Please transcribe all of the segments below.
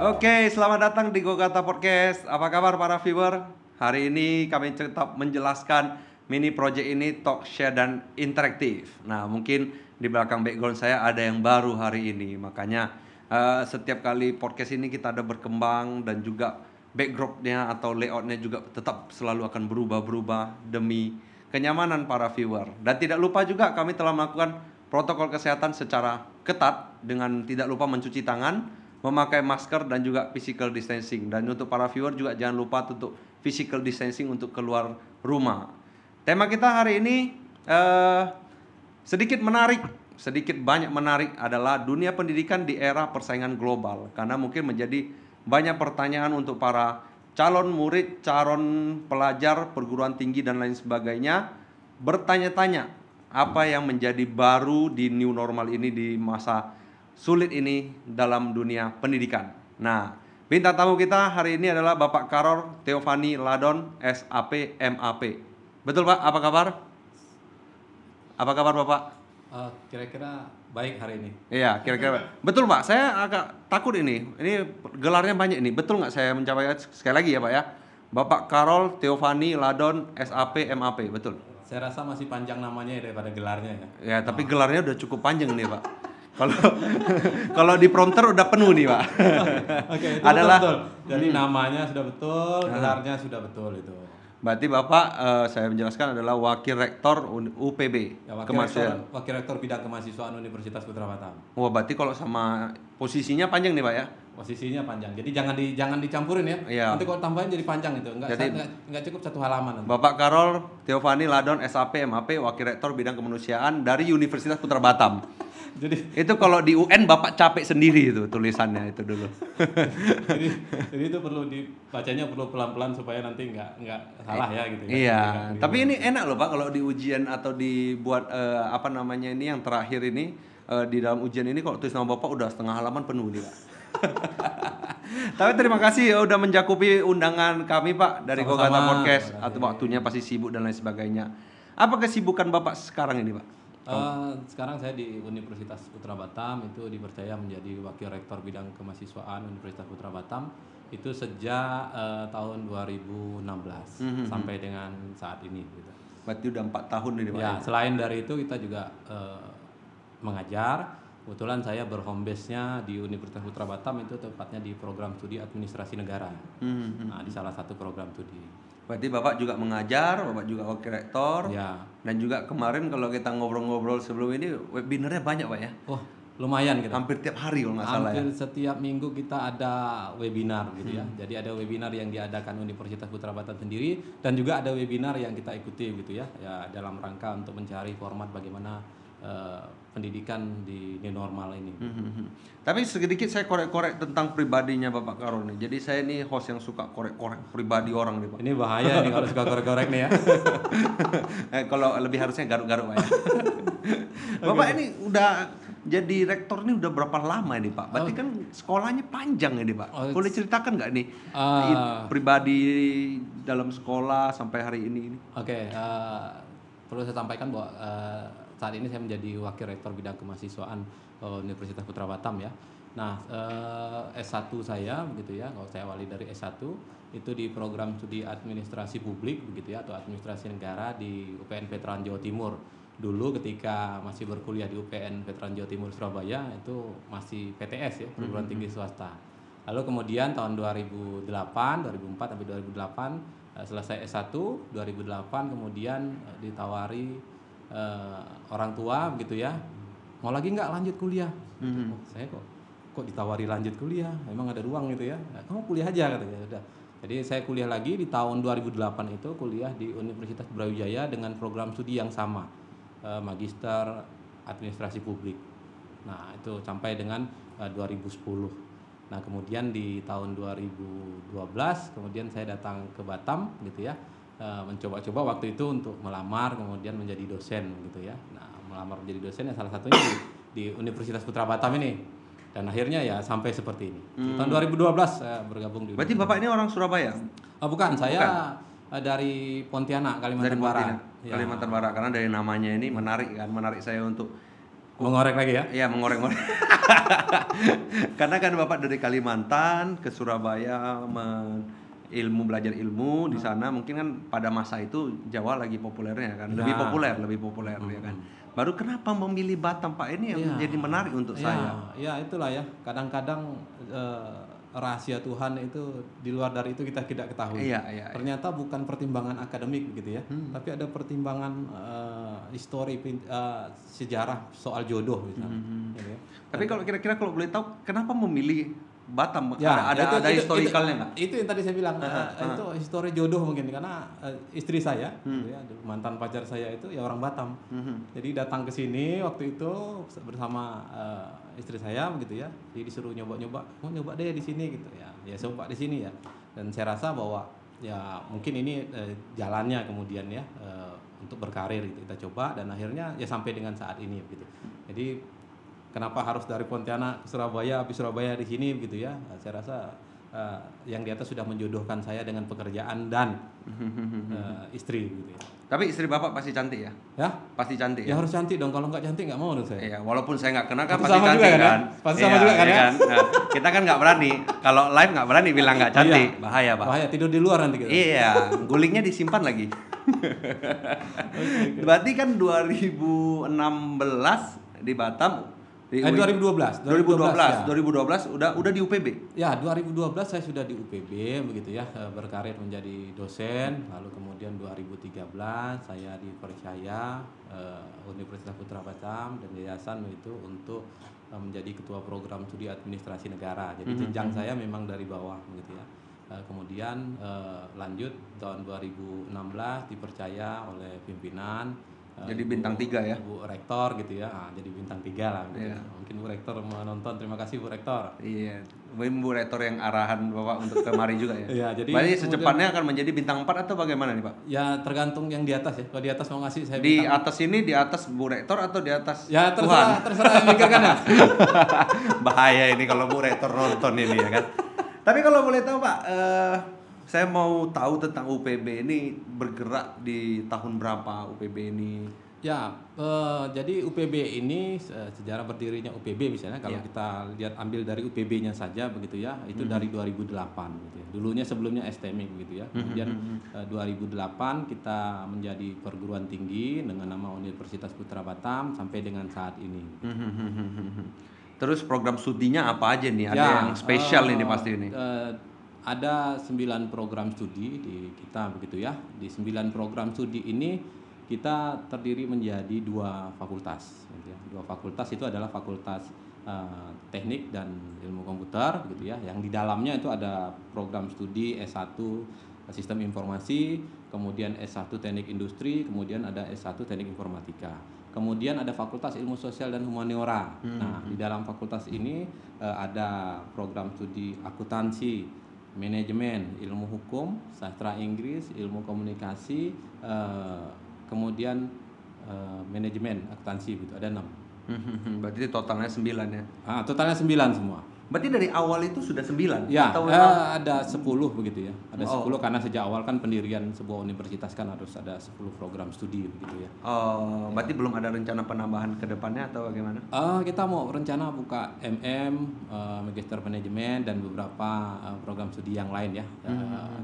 Oke, selamat datang di Gogata Podcast. Apa kabar para viewer? Hari ini kami tetap menjelaskan mini project ini talk, share, dan interaktif. Nah, mungkin di belakang background saya ada yang baru hari ini. Makanya setiap kali podcast ini kita ada berkembang dan juga backgroundnya atau layoutnya juga tetap selalu akan berubah-berubah demi kenyamanan para viewer. Dan tidak lupa juga kami telah melakukan protokol kesehatan secara ketat dengan tidak lupa mencuci tangan, memakai masker dan juga physical distancing. Dan untuk para viewer juga jangan lupa untuk physical distancing untuk keluar rumah. Tema kita hari ini sedikit banyak menarik adalah dunia pendidikan di era persaingan global. Karena mungkin menjadi banyak pertanyaan untuk para calon murid, calon pelajar perguruan tinggi dan lain sebagainya, bertanya-tanya apa yang menjadi baru di new normal ini di masa sulit ini dalam dunia pendidikan. Nah, bintang tamu kita hari ini adalah Bapak Karol Theophany Ladon, SAP, MAP. Betul Pak? Apa kabar? Apa kabar Bapak? Kira-kira baik hari ini. Iya, kira-kira. Betul Pak, saya agak takut ini. Ini gelarnya banyak ini. Betul nggak saya mencapai sekali lagi ya Pak ya? Bapak Karol Theophany Ladon, SAP, MAP. Betul? Saya rasa masih panjang namanya daripada gelarnya ya. Ya, tapi gelarnya udah cukup panjang nih Pak. Kalau di prompter udah penuh nih Pak. Oke, itu adalah betul. Jadi namanya sudah betul, gelarnya sudah betul itu. Berarti Bapak saya menjelaskan adalah Wakil Rektor UPB, Ya, Wakil Rektor Bidang Kemahasiswaan Universitas Putra Batam. Wah, berarti kalau sama posisinya panjang nih Pak ya? Posisinya panjang. Jadi jangan dicampurin ya. Iya. Nanti kalau tambahin jadi panjang itu. Enggak cukup satu halaman nanti. Bapak Karol Theophany Ladon, SAP, MAP, Wakil Rektor Bidang Kemanusiaan dari Universitas Putra Batam. Jadi itu kalau di UN Bapak capek sendiri itu tulisannya itu dulu. jadi itu perlu dibacanya perlu pelan-pelan supaya nanti nggak salah ya gitu. Iya. Tapi ini enak loh Pak kalau di ujian atau dibuat apa namanya ini yang terakhir ini di dalam ujian ini kalau tulis nama Bapak udah setengah halaman penuh nih Pak. Tapi terima kasih udah menjakupi undangan kami Pak dari Gogata Podcast atau waktunya pasti sibuk dan lain sebagainya. Apa kesibukan Bapak sekarang ini Pak? Sekarang saya di Universitas Putra Batam itu dipercaya menjadi Wakil Rektor Bidang Kemahasiswaan Universitas Putra Batam itu sejak tahun 2016 sampai dengan saat ini gitu. Berarti udah 4 tahun ini Pak. Ya, selain dari itu kita juga mengajar. Kebetulan saya berhome base-nya di Universitas Putra Batam itu tepatnya di program studi administrasi negara. Nah, di salah satu program studi. Berarti Bapak juga mengajar, Bapak juga wakil rektor. Ya. Dan juga kemarin kalau kita ngobrol-ngobrol sebelum ini webinarnya banyak Pak ya? Oh, lumayan gitu. Hampir tiap hari kalau nggak salah ya. Hampir setiap minggu kita ada webinar gitu ya. Jadi ada webinar yang diadakan Universitas Putra Batam sendiri dan juga ada webinar yang kita ikuti gitu ya. Ya dalam rangka untuk mencari format bagaimana pendidikan di new normal ini. Tapi sedikit saya korek-korek tentang pribadinya Bapak Karol nih. Jadi saya nih host yang suka korek-korek pribadi orang nih Pak. Ini bahaya nih kalau suka korek-korek nih ya. Kalau lebih harusnya garuk-garuk Pak ya. Bapak ini udah jadi rektor ini udah berapa lama ini Pak? Berarti kan sekolahnya panjang ini Pak. Boleh ceritakan nggak nih pribadi dalam sekolah sampai hari ini? Oke, perlu saya sampaikan bahwa saat ini saya menjadi Wakil Rektor Bidang Kemahasiswaan Universitas Putra Batam ya. Nah, S1 saya begitu ya, kalau saya awali dari S1 itu di program studi administrasi publik begitu ya atau administrasi negara di UPN Veteran Jawa Timur. Dulu ketika masih berkuliah di UPN Veteran Jawa Timur Surabaya itu masih PTS ya, perguruan tinggi swasta. Lalu kemudian tahun 2004 sampai 2008 selesai S1, 2008 kemudian ditawari orang tua begitu ya, mau lagi nggak lanjut kuliah? Oh, saya kok ditawari lanjut kuliah, memang ada ruang gitu ya, nah, kamu kuliah aja katanya. Udah. Jadi saya kuliah lagi di tahun 2008 itu kuliah di Universitas Brawijaya dengan program studi yang sama, Magister Administrasi Publik. Nah itu sampai dengan 2010. Nah kemudian di tahun 2012 kemudian saya datang ke Batam gitu ya. Mencoba-coba waktu itu untuk melamar kemudian menjadi dosen gitu ya. Nah melamar menjadi dosen ya salah satunya di Universitas Putra Batam ini dan akhirnya ya sampai seperti ini. Tahun 2012 saya bergabung di. Berarti Bapak ini orang Surabaya? Bukan, saya dari Pontianak, Kalimantan Barat. Kalimantan Barat karena dari namanya ini menarik kan, menarik saya untuk Mengorek lagi ya? Iya, mengorek-ngorek. Karena kan Bapak dari Kalimantan ke Surabaya belajar ilmu di sana, mungkin kan pada masa itu Jawa lagi populernya kan, lebih populer ya kan. Baru kenapa memilih Batam Pak, ini yang menjadi menarik untuk saya. Ya itulah ya. Kadang-kadang rahasia Tuhan itu di luar dari itu kita tidak ketahui. Ternyata bukan pertimbangan akademik begitu ya, tapi ada pertimbangan histori, sejarah soal jodoh misalnya. Gitu ya. Tapi kalau kira-kira kalau boleh tahu, kenapa memilih Batam? Ada historikalnya nggak? Itu yang tadi saya bilang, itu histori jodoh mungkin karena istri saya, gitu ya, mantan pacar saya itu ya orang Batam. Jadi datang ke sini waktu itu bersama istri saya begitu ya, jadi disuruh nyoba-nyoba, mau nyoba deh di sini gitu ya, coba di sini ya. Dan saya rasa bahwa ya mungkin ini jalannya kemudian ya untuk berkarir gitu kita coba, dan akhirnya ya sampai dengan saat ini gitu. Jadi kenapa harus dari Pontianak ke Surabaya, habis Surabaya di sini gitu ya? Saya rasa yang di atas sudah menjodohkan saya dengan pekerjaan dan istri gitu ya. Tapi istri Bapak pasti cantik ya? Ya? Pasti cantik ya? Harus cantik dong, kalau nggak cantik nggak mau dong saya. Iya, walaupun saya nggak kenal kan pasti cantik juga, kan? Pasti sama juga kan ya? Nah, kita kan nggak berani, kalau live nggak berani bilang nggak cantik, bahaya Pak. Bahaya, tidur di luar nanti gitu. Iya, gulingnya disimpan lagi. Berarti kan 2016 di Batam. 2012 udah di UPB. Ya, 2012 saya sudah di UPB begitu ya, berkarir menjadi dosen. Lalu kemudian 2013 saya dipercaya Universitas Putra Batam dan yayasan itu untuk menjadi ketua program studi administrasi negara. Jadi jenjang saya memang dari bawah begitu ya. Kemudian lanjut tahun 2016 dipercaya oleh pimpinan. Jadi bintang 3 ya? Bu Rektor gitu ya, jadi bintang 3 lah gitu. Mungkin Bu Rektor menonton, terima kasih Bu Rektor. Iya, Bu Rektor yang arahan Bapak untuk kemari juga ya? Iya, jadi berarti secepatnya akan menjadi bintang 4 atau bagaimana nih Pak? Ya tergantung yang di atas ya, kalau di atas mau ngasih saya di bintang. Atas ini, di atas Bu Rektor atau di atas ya, Tuhan? Terserah yang mikirkan ya. Bahaya ini kalau Bu Rektor nonton ini ya kan. Tapi kalau boleh tahu Pak, saya mau tahu tentang UPB ini bergerak di tahun berapa UPB ini? Ya, jadi UPB ini sejarah berdirinya UPB misalnya kalau kita lihat ambil dari UPB-nya saja begitu ya, itu dari 2008 gitu ya. Dulunya sebelumnya STMI begitu ya. Kemudian 2008 kita menjadi perguruan tinggi dengan nama Universitas Putra Batam sampai dengan saat ini. Terus program studinya apa aja nih? Ada yang spesial ini pasti ini. Ada 9 program studi di kita begitu ya. Di 9 program studi ini kita terdiri menjadi 2 fakultas. Gitu ya. 2 fakultas itu adalah fakultas teknik dan ilmu komputer gitu ya. Yang di dalamnya itu ada program studi S1 sistem informasi, kemudian S1 teknik industri, kemudian ada S1 teknik informatika. Kemudian ada Fakultas Ilmu Sosial dan Humaniora. Nah, di dalam fakultas ini ada program studi akuntansi, manajemen, ilmu hukum, sastra Inggris, ilmu komunikasi, kemudian manajemen akuntansi gitu. Ada 6. Berarti totalnya 9 ya? Totalnya 9 semua. Berarti dari awal itu sudah 9? Ya, atau ada 10 begitu ya. Ada 10 karena sejak awal kan pendirian sebuah universitas kan harus ada 10 program studi begitu ya. Berarti belum ada rencana penambahan ke depannya atau bagaimana? Kita mau rencana buka Magister Manajemen dan beberapa program studi yang lain ya.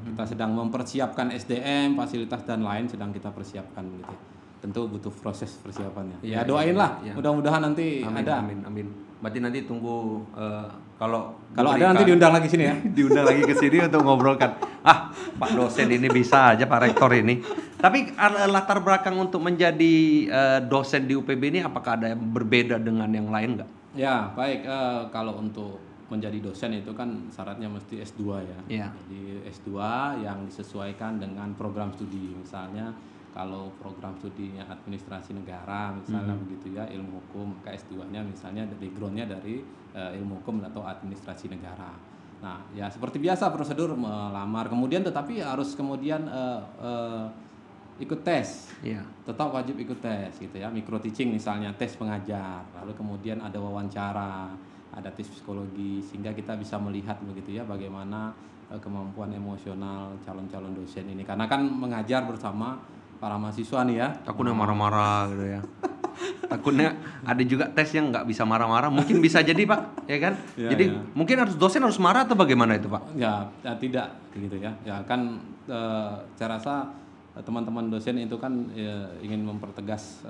Kita sedang mempersiapkan SDM, fasilitas dan lain sedang kita persiapkan gitu. Tentu butuh proses persiapannya. Ya doainlah, mudah-mudahan nanti ada. Amin. Berarti nanti tunggu kalau ada nanti diundang lagi sini ya. Diundang lagi ke sini untuk ngobrolkan. Pak dosen ini bisa aja, Pak Rektor ini. Tapi latar belakang untuk menjadi dosen di UPB ini apakah ada yang berbeda dengan yang lain nggak? Ya, baik. Kalau untuk menjadi dosen itu kan syaratnya mesti S2 ya. Jadi S2 yang disesuaikan dengan program studi. Misalnya kalau program studinya administrasi negara misalnya begitu ya, ilmu hukum, maka S2-nya misalnya background-nya dari ilmu hukum atau administrasi negara. Nah, ya seperti biasa prosedur melamar, kemudian tetapi harus kemudian ikut tes. Tetap wajib ikut tes gitu ya, micro teaching misalnya, tes pengajar, lalu kemudian ada wawancara, ada tes psikologi, sehingga kita bisa melihat begitu ya bagaimana kemampuan emosional calon-calon dosen ini, karena kan mengajar bersama para mahasiswa nih ya. Aku udah marah-marah gitu ya. Takutnya ada juga tes yang nggak bisa marah-marah, mungkin bisa jadi Pak, ya kan? Ya, Jadi ya. mungkin dosen harus marah atau bagaimana itu Pak? Ya tidak gitu ya. Ya kan saya rasa teman-teman dosen itu kan ingin mempertegas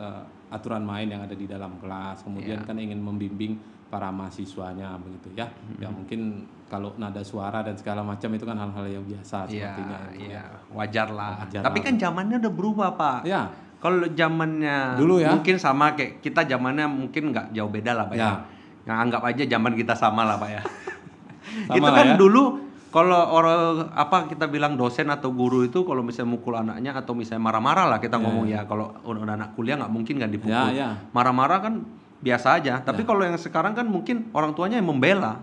aturan main yang ada di dalam kelas, kemudian kan ingin membimbing para mahasiswanya begitu ya. Ya mungkin kalau nada suara dan segala macam itu kan hal-hal yang biasa sepertinya. Iya, wajar lah. Wajar Tapi lah. kan zamannya udah berubah Pak. Ya, Kalau zamannya Dulu ya. mungkin sama kayak kita, zamannya mungkin nggak jauh beda lah Pak ya. Ya. Nah, anggap aja zaman kita sama lah Pak ya. Sama Itu lah kan ya. dulu kalau orang apa kita bilang dosen atau guru itu kalau misalnya mukul anaknya atau misalnya marah-marah lah kita ngomong ya, kalau udah anak kuliah nggak mungkin kan dipukul. Ya. Marah-marah kan biasa aja. Tapi kalau yang sekarang kan mungkin orang tuanya yang membela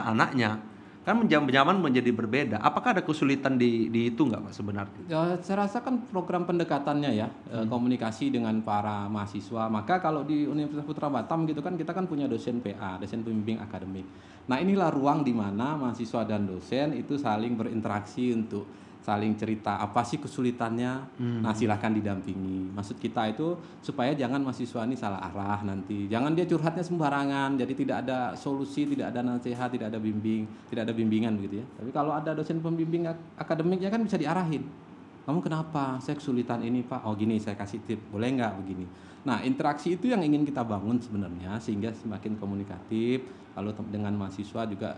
anaknya. Kan zaman menjadi berbeda. Apakah ada kesulitan di itu nggak Pak sebenarnya? Ya, saya rasa kan program pendekatannya ya, komunikasi dengan para mahasiswa. Maka kalau di Universitas Putra Batam gitu kan kita kan punya dosen PA, dosen pembimbing akademik. Nah, inilah ruang di mana mahasiswa dan dosen itu saling berinteraksi untuk saling cerita apa sih kesulitannya. Nah, silahkan didampingi. Maksud kita itu supaya jangan mahasiswa ini salah arah nanti. Jangan dia curhatnya sembarangan. Jadi tidak ada solusi, tidak ada nasihat, tidak ada bimbingan begitu ya. Tapi kalau ada dosen pembimbing akademiknya kan bisa diarahin. Kamu kenapa? Saya kesulitan ini Pak. Oh gini, saya kasih tip. Boleh nggak begini? Nah, interaksi itu yang ingin kita bangun sebenarnya sehingga semakin komunikatif. Lalu dengan mahasiswa juga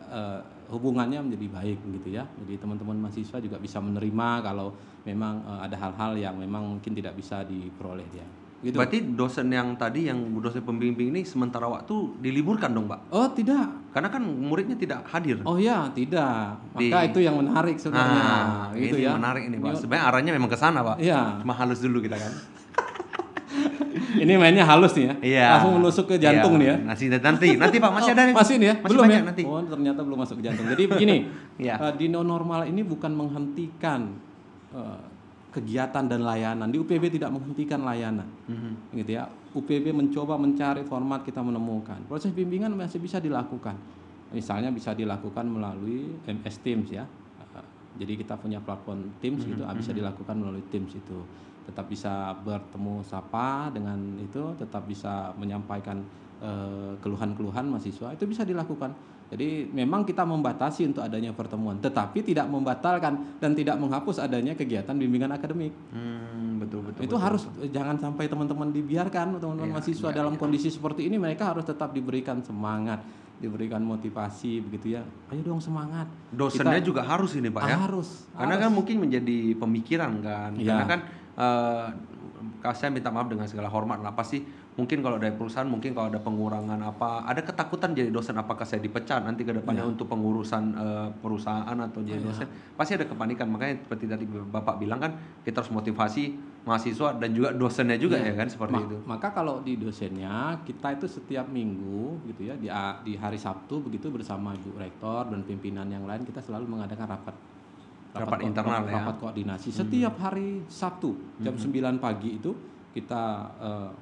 hubungannya menjadi baik begitu ya. Jadi teman-teman mahasiswa juga bisa menerima kalau memang ada hal-hal yang memang mungkin tidak bisa diperoleh dia. Gitu. Berarti dosen yang tadi, yang dosen pembimbing ini sementara waktu diliburkan dong Pak? Oh tidak. Karena kan muridnya tidak hadir. Oh ya tidak. Maka itu yang menarik sebenarnya. Gitu ini ya. menarik ini Pak. Sebenarnya arahnya memang ke sana Pak. Iya. Cuma halus dulu kita kan. Ini mainnya halus nih ya. Iya. Langsung menusuk ke jantung nih ya. Nanti Pak masih ada nih. Masih nih ya? Masih Belum banyak ya? nanti. Oh, ternyata belum masuk ke jantung. Jadi begini, Iya. di new normal ini bukan menghentikan kegiatan dan layanan. Di UPB tidak menghentikan layanan. Gitu ya. UPB mencoba mencari format, kita menemukan. Proses bimbingan masih bisa dilakukan. Misalnya bisa dilakukan melalui MS Teams ya. Jadi kita punya platform Teams gitu, bisa dilakukan melalui Teams itu. Tetap bisa bertemu sapa dengan itu, tetap bisa menyampaikan keluhan-keluhan mahasiswa, itu bisa dilakukan. Jadi memang kita membatasi untuk adanya pertemuan, tetapi tidak membatalkan dan tidak menghapus adanya kegiatan bimbingan akademik. Betul. Itu harus jangan sampai teman-teman dibiarkan, teman-teman mahasiswa dalam kondisi seperti ini, mereka harus tetap diberikan semangat, diberikan motivasi begitu ya. Ayo dong semangat. Dosennya juga harus ini Pak ya. Harus. Karena kan mungkin menjadi pemikiran kan. Iya. Karena kan saya minta maaf dengan segala hormat lah, pasti mungkin kalau dari perusahaan mungkin kalau ada pengurangan apa, ada ketakutan jadi dosen, apakah saya dipecat nanti ke depannya untuk pengurusan perusahaan atau jadi dosen, pasti ada kepanikan. Makanya seperti tadi Bapak bilang kan, kita harus motivasi mahasiswa dan juga dosennya juga ya kan, seperti itu. Maka kalau di dosennya kita itu setiap minggu gitu ya, di hari Sabtu begitu bersama Ibu Rektor dan pimpinan yang lain kita selalu mengadakan rapat internal ya. Rapat koordinasi setiap hari Sabtu jam 9 pagi itu kita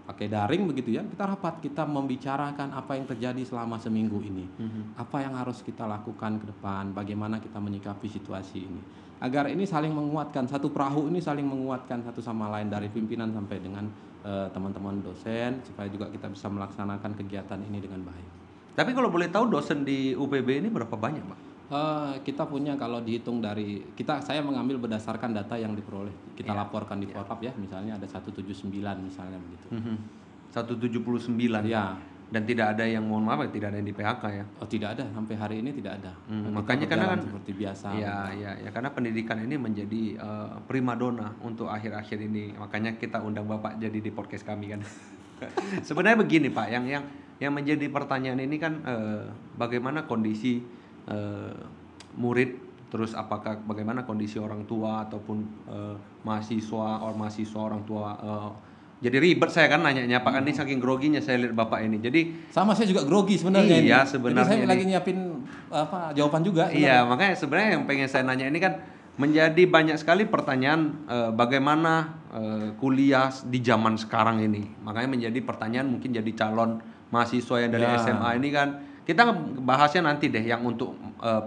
pakai daring begitu ya, kita rapat, kita membicarakan apa yang terjadi selama seminggu ini, apa yang harus kita lakukan ke depan, bagaimana kita menyikapi situasi ini, agar ini saling menguatkan, satu perahu ini saling menguatkan satu sama lain dari pimpinan sampai dengan teman-teman dosen, supaya juga kita bisa melaksanakan kegiatan ini dengan baik. Tapi kalau boleh tahu dosen di UPB ini berapa banyak Pak? Kita punya, kalau dihitung dari saya mengambil berdasarkan data yang diperoleh, kita laporkan di Porap ya, misalnya ada 179 misalnya begitu. 179 ya. Dan tidak ada yang, mohon maaf, tidak ada yang di PHK ya? Oh tidak ada, sampai hari ini tidak ada. Makanya karena kan seperti biasa. Ya karena pendidikan ini menjadi primadona untuk akhir-akhir ini, makanya kita undang Bapak jadi di podcast kami kan. Sebenarnya begini Pak, yang menjadi pertanyaan ini kan bagaimana kondisi murid, terus bagaimana kondisi orang tua ataupun mahasiswa orang tua. Jadi ribet saya kan nanyanya Pak, kan ini saking groginya saya lihat Bapak ini. Jadi sama, saya juga grogi sebenarnya. Iya, sebenarnya. Jadi saya lagi nyiapin jawaban juga. Iya, makanya sebenarnya yang pengen saya nanya ini kan menjadi banyak sekali pertanyaan bagaimana kuliah di zaman sekarang ini. Makanya menjadi pertanyaan mungkin jadi calon mahasiswa yang dari SMA ini kan. Kita bahasnya nanti deh yang untuk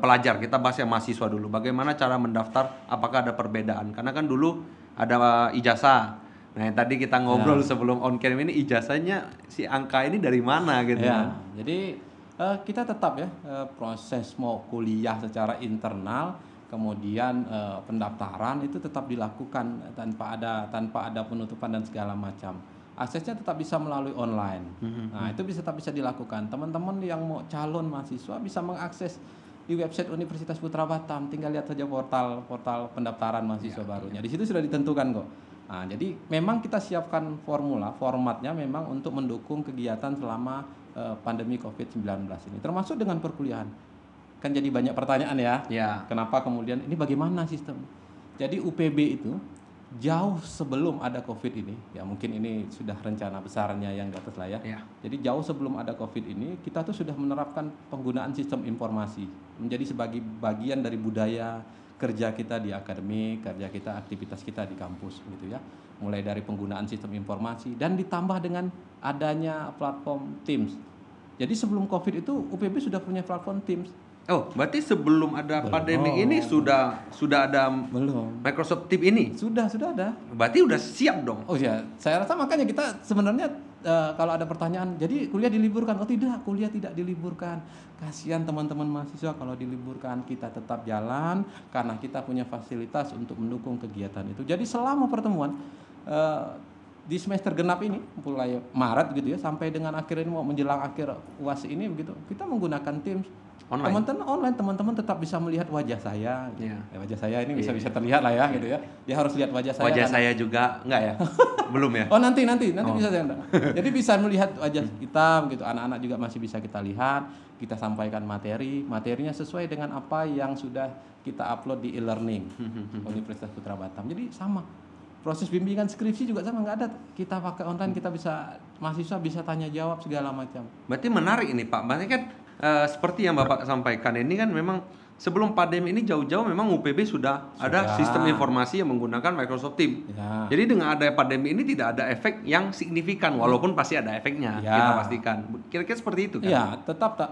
pelajar, kita bahas yang mahasiswa dulu. Bagaimana cara mendaftar, apakah ada perbedaan? Karena kan dulu ada ijazah, Nah, yang tadi kita ngobrol sebelum on cam ini, ijazahnya si angka ini dari mana gitu. Ya, jadi kita tetap ya proses mau kuliah secara internal, kemudian pendaftaran itu tetap dilakukan tanpa ada penutupan dan segala macam. Aksesnya tetap bisa melalui online. Nah, itu tetap bisa dilakukan. Teman-teman yang mau calon mahasiswa bisa mengakses di website Universitas Putra Batam. Tinggal lihat saja portal pendaftaran mahasiswa barunya. Di situ sudah ditentukan kok. Nah, jadi memang kita siapkan formatnya memang untuk mendukung kegiatan selama pandemi COVID-19 ini, termasuk dengan perkuliahan. Kan jadi banyak pertanyaan ya. Kenapa kemudian ini bagaimana sistem? Jadi UPB itu jauh sebelum ada COVID ini, ya mungkin ini sudah rencana besarnya yang di atas lah ya. Jadi jauh sebelum ada COVID ini, kita tuh sudah menerapkan penggunaan sistem informasi menjadi sebagai bagian dari budaya kerja kita di akademik, kerja kita, aktivitas kita di kampus gitu ya. Mulai dari penggunaan sistem informasi dan ditambah dengan adanya platform Teams. Jadi sebelum COVID itu UPB sudah punya platform Teams. Oh, berarti sebelum ada pandemi ini sudah ada Microsoft Teams ini? Sudah ada. Berarti udah siap dong? Oh ya, saya rasa makanya kita sebenarnya kalau ada pertanyaan, jadi kuliah diliburkan? Oh tidak, kuliah tidak diliburkan. Kasihan teman-teman mahasiswa kalau diliburkan, kita tetap jalan karena kita punya fasilitas untuk mendukung kegiatan itu. Jadi selama pertemuan di semester genap ini mulai Maret gitu ya sampai dengan akhir ini mau menjelang akhir UAS ini begitu, kita menggunakan Teams. Teman-teman tetap bisa melihat wajah saya. Wajah saya ini bisa terlihat lah ya gitu ya. Dia harus lihat wajah saya. Wajah saya juga enggak ya? Belum ya? Oh, nanti bisa saya. Jadi bisa melihat wajah kita begitu. Anak-anak juga masih bisa kita lihat, kita sampaikan materinya sesuai dengan apa yang sudah kita upload di e-learning Universitas Putra Batam. Jadi sama. Proses bimbingan skripsi juga sama, nggak ada. Kita pakai online, mahasiswa bisa tanya jawab segala macam. Berarti menarik ini Pak. Berarti kan seperti yang Bapak sampaikan ini kan memang sebelum pandemi ini jauh-jauh memang UPB sudah ada sistem informasi yang menggunakan Microsoft Teams. Jadi dengan ada pandemi ini tidak ada efek yang signifikan, walaupun pasti ada efeknya, kita pastikan. Kira-kira seperti itu kan? Iya,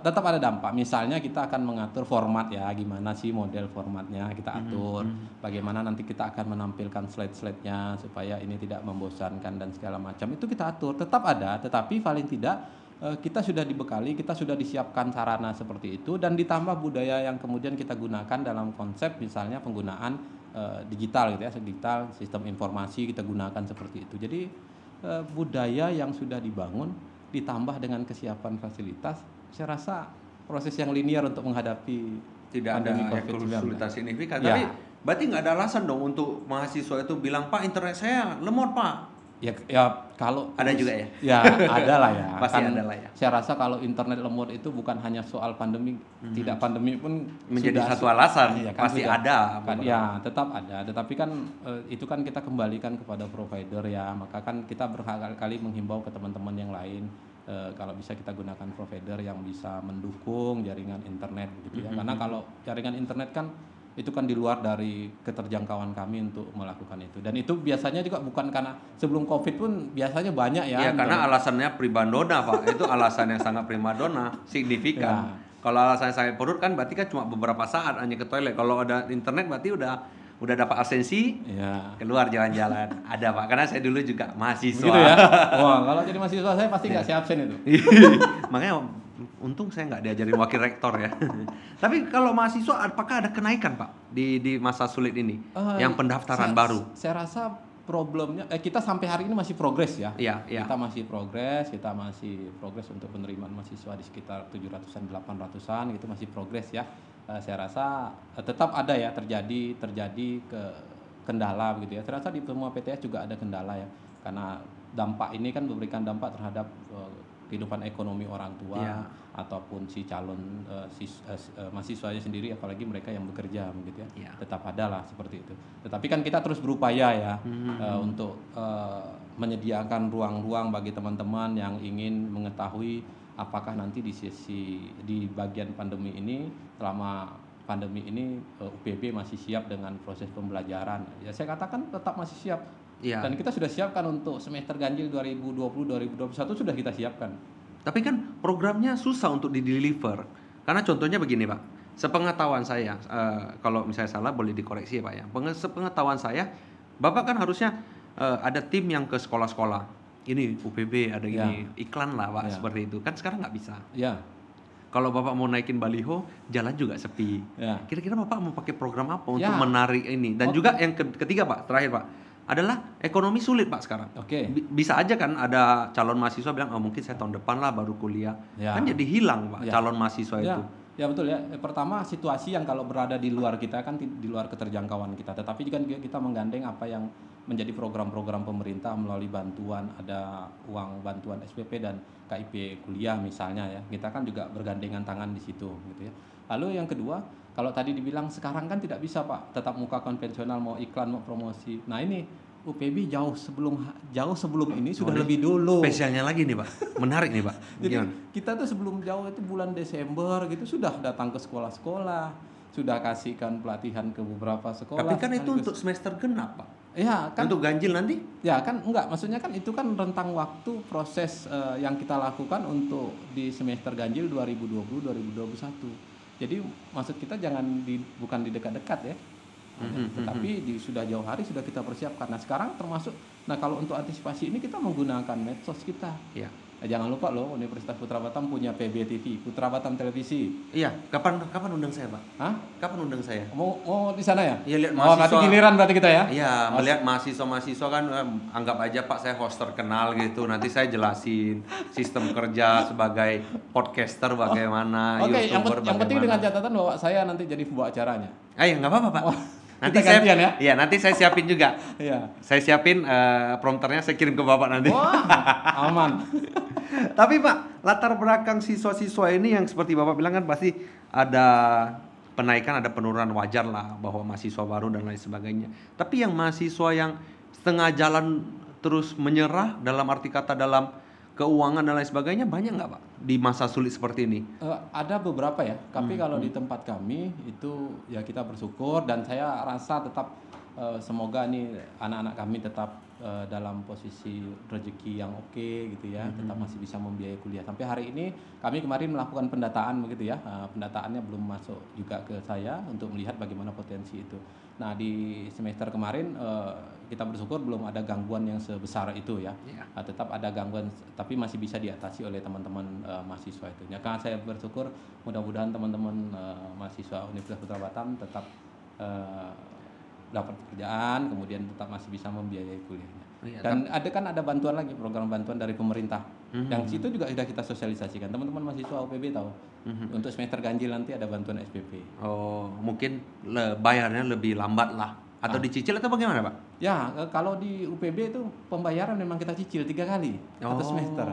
tetap ada dampak. Misalnya kita akan mengatur format ya, gimana sih model formatnya kita atur. Bagaimana nanti kita akan menampilkan slide-slide-nya supaya ini tidak membosankan dan segala macam. Itu kita atur, tetap ada, tetapi paling tidak kita sudah dibekali, kita sudah disiapkan sarana seperti itu dan ditambah budaya yang kemudian kita gunakan dalam konsep misalnya penggunaan digital gitu ya, digital sistem informasi kita gunakan seperti itu. Jadi budaya yang sudah dibangun ditambah dengan kesiapan fasilitas, saya rasa proses yang linear untuk menghadapi tidak ada kesulitan signifikan. Tapi berarti nggak ada alasan dong untuk mahasiswa itu bilang, Pak internet saya lemot Pak. Ya kalau ada juga ya? Ya ada lah ya. Pasti ada lah ya. Saya rasa kalau internet lemot itu bukan hanya soal pandemi, tidak pandemi pun menjadi satu alasan. Kan pasti ada. Kan, ya tetap ada. Tetapi kan itu kan kita kembalikan kepada provider ya. Maka kan kita berkali-kali menghimbau ke teman-teman yang lain. Kalau bisa kita gunakan provider yang bisa mendukung jaringan internet gitu ya. Karena kalau jaringan internet kan itu kan di luar dari keterjangkauan kami untuk melakukan itu. Dan itu biasanya juga bukan karena sebelum COVID pun biasanya banyak ya. Iya, karena alasannya primadona Pak. Itu alasan yang sangat primadona, signifikan. Kalau alasannya sakit perut kan berarti kan cuma beberapa saat hanya ke toilet. Kalau ada internet berarti udah dapat absensi, keluar jalan-jalan. Ada Pak, karena saya dulu juga mahasiswa. Begitu ya? Wah, kalau jadi mahasiswa saya pasti nggak absen itu. Makanya untung saya nggak diajarin wakil rektor ya. Tapi kalau mahasiswa apakah ada kenaikan Pak di masa sulit ini yang pendaftaran baru? Saya rasa problemnya kita sampai hari ini masih progres ya. Kita masih progres untuk penerimaan mahasiswa di sekitar 700-an 800-an itu masih progres ya. Saya rasa tetap ada ya terjadi kendala begitu ya. Saya rasa di semua PTS juga ada kendala ya. Karena dampak ini kan memberikan dampak terhadap kehidupan ekonomi orang tua ataupun si calon mahasiswanya sendiri, apalagi mereka yang bekerja begitu ya. Tetap ada lah seperti itu. Tetapi kan kita terus berupaya ya untuk menyediakan ruang-ruang bagi teman-teman yang ingin mengetahui apakah nanti di bagian pandemi ini, selama pandemi ini UPB masih siap dengan proses pembelajaran. Ya saya katakan tetap masih siap. Dan kita sudah siapkan untuk semester ganjil 2020-2021 sudah kita siapkan. Tapi kan programnya susah untuk di-deliver. Karena contohnya begini Pak, sepengetahuan saya, kalau misalnya salah boleh dikoreksi ya Pak ya. Sepengetahuan saya, Bapak kan harusnya ada tim yang ke sekolah-sekolah. Ini UPB ada Ya. gini, iklan lah Pak Ya. seperti itu. Kan sekarang nggak bisa. Ya, Kalau Bapak mau naikin baliho, jalan juga sepi. ya. Kira-kira Bapak mau pakai program apa untuk Ya. menarik ini? Dan juga yang ketiga Pak, terakhir Pak, adalah ekonomi sulit Pak sekarang. Oke. Bisa aja kan ada calon mahasiswa bilang, oh mungkin saya tahun depan lah baru kuliah. Ya. Kan jadi hilang Pak Ya. calon mahasiswa Ya, itu. ya betul ya. Pertama situasi yang kalau berada di luar kita kan di luar keterjangkauan kita. Tetapi kan kita menggandeng apa yang menjadi program-program pemerintah melalui bantuan, ada uang bantuan SPP dan KIP kuliah misalnya ya. Kita kan juga bergandengan tangan di situ gitu ya. Lalu yang kedua, kalau tadi dibilang sekarang kan tidak bisa Pak, tetap muka konvensional mau iklan mau promosi. Nah ini UPB jauh sebelum ini sudah ini lebih dulu. Spesialnya lagi nih Pak, menarik nih Pak. Jadi Gimana? kita tuh sebelum jauh itu bulan Desember gitu sudah datang ke sekolah-sekolah, sudah kasihkan pelatihan ke beberapa sekolah. Tapi kan itu sekaligus- untuk semester genap Pak. ya kan, Untuk ganjil nanti? ya kan enggak, maksudnya kan itu kan rentang waktu proses yang kita lakukan untuk di semester ganjil 2020-2021. Jadi maksud kita bukan di dekat-dekat ya. Tetapi sudah jauh hari sudah kita persiapkan. Nah sekarang termasuk, nah kalau untuk antisipasi ini kita menggunakan medsos kita. Iya. Nah, jangan lupa loh Universitas Putra Batam punya PBTV, Putra Batam Televisi. Iya, kapan undang saya Pak? Hah? Kapan undang saya? Mau di sana ya? Iya, lihat Oh, berarti mahasiswa. giliran berarti kita ya? Iya, melihat mahasiswa-mahasiswa kan anggap aja Pak saya host terkenal gitu. Nanti saya jelasin sistem kerja sebagai podcaster bagaimana, Oke, YouTuber yang penting dengan bagaimana. catatan bahwa saya nanti jadi pembawa acaranya. Nggak apa-apa Pak. Wah, Nanti kita gantian saya, ya? Iya, nanti saya siapin juga. Iya. Saya siapin prompternya, saya kirim ke Bapak nanti. Wah, aman. Tapi Pak, latar belakang siswa-siswa ini yang seperti Bapak bilang kan pasti ada penaikan, ada penurunan wajar lah bahwa mahasiswa baru dan lain sebagainya. Tapi yang mahasiswa yang setengah jalan terus menyerah dalam arti kata dalam keuangan dan lain sebagainya banyak nggak Pak di masa sulit seperti ini? Ada beberapa ya, tapi kalau di tempat kami itu ya kita bersyukur dan saya rasa tetap semoga nih anak-anak kami tetap dalam posisi rezeki yang oke gitu ya, tetap masih bisa membiayai kuliah. Sampai hari ini kami kemarin melakukan pendataan begitu ya, pendataannya belum masuk juga ke saya untuk melihat bagaimana potensi itu. Nah di semester kemarin kita bersyukur belum ada gangguan yang sebesar itu ya. Iya. Tetap ada gangguan tapi masih bisa diatasi oleh teman-teman mahasiswa itu. Ya kan saya bersyukur mudah-mudahan teman-teman mahasiswa Universitas Putra Batam tetap dapat pekerjaan, kemudian tetap masih bisa membiayai kuliahnya. Iya, Dan ada bantuan lagi, program bantuan dari pemerintah. Yang itu juga sudah kita sosialisasikan. Teman-teman mahasiswa UPB tahu. Untuk semester ganjil nanti ada bantuan SPP. Oh, mungkin bayarnya lebih lambat lah atau dicicil atau bagaimana Pak? Ya, kalau di UPB itu pembayaran memang kita cicil 3 kali satu semester.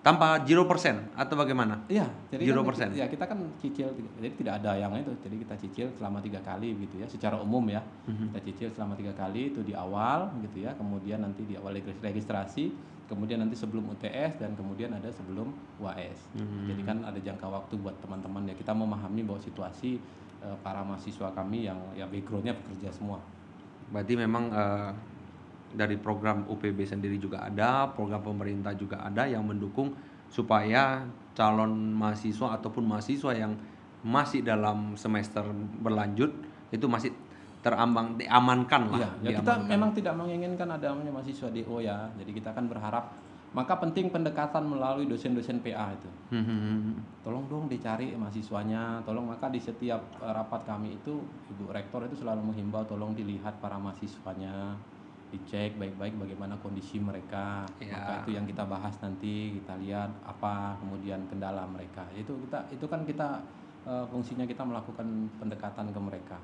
Tanpa 0% atau bagaimana? Iya, jadi 0%. kita kan cicil, jadi tidak ada yang itu. Jadi kita cicil selama 3 kali gitu ya, secara umum ya. Kita cicil selama 3 kali itu di awal gitu ya, kemudian nanti di awal registrasi, kemudian nanti sebelum UTS dan kemudian ada sebelum UAS. Jadi kan ada jangka waktu buat teman-teman ya. Kita memahami bahwa situasi para mahasiswa kami yang ya backgroundnya bekerja semua. Berarti memang dari program UPB sendiri juga ada, program pemerintah juga ada yang mendukung supaya calon mahasiswa ataupun mahasiswa yang masih dalam semester berlanjut itu masih diamankan lah. Iya, ya kita memang tidak menginginkan adanya mahasiswa DO ya. Jadi kita kan berharap, maka penting pendekatan melalui dosen-dosen PA itu. Tolong dong dicari mahasiswanya, tolong maka di setiap rapat kami itu Ibu Rektor itu selalu menghimbau tolong dilihat para mahasiswanya, dicek baik-baik bagaimana kondisi mereka. Ya. Maka itu yang kita bahas nanti, kita lihat apa kemudian kendala mereka. Itu kan kita fungsinya kita melakukan pendekatan ke mereka.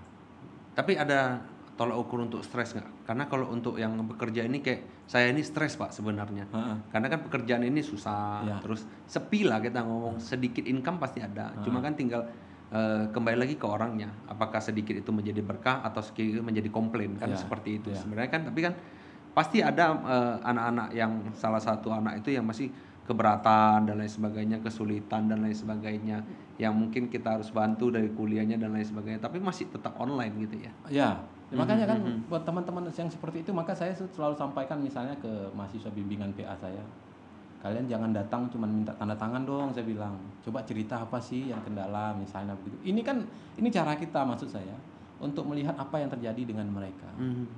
Tapi ada tolak ukur untuk stres nggak? Karena kalau untuk yang bekerja ini kayak saya ini stres Pak sebenarnya. Karena kan pekerjaan ini susah, Ya. terus sepi lah kita ngomong, sedikit income pasti ada. Cuma kan tinggal kembali lagi ke orangnya. Apakah sedikit itu menjadi berkah atau sedikit itu menjadi komplain kan Ya. seperti itu. Ya. Sebenarnya kan tapi kan pasti ada anak-anak yang salah satu anak itu yang masih keberatan dan lain sebagainya, kesulitan dan lain sebagainya, yang mungkin kita harus bantu dari kuliahnya dan lain sebagainya, tapi masih tetap online gitu ya. Ya, makanya kan buat teman-teman yang seperti itu maka saya selalu sampaikan misalnya ke mahasiswa bimbingan PA saya, kalian jangan datang cuma minta tanda tangan dong, saya bilang. Coba cerita apa sih yang kendala misalnya begitu. Ini cara kita, maksud saya untuk melihat apa yang terjadi dengan mereka.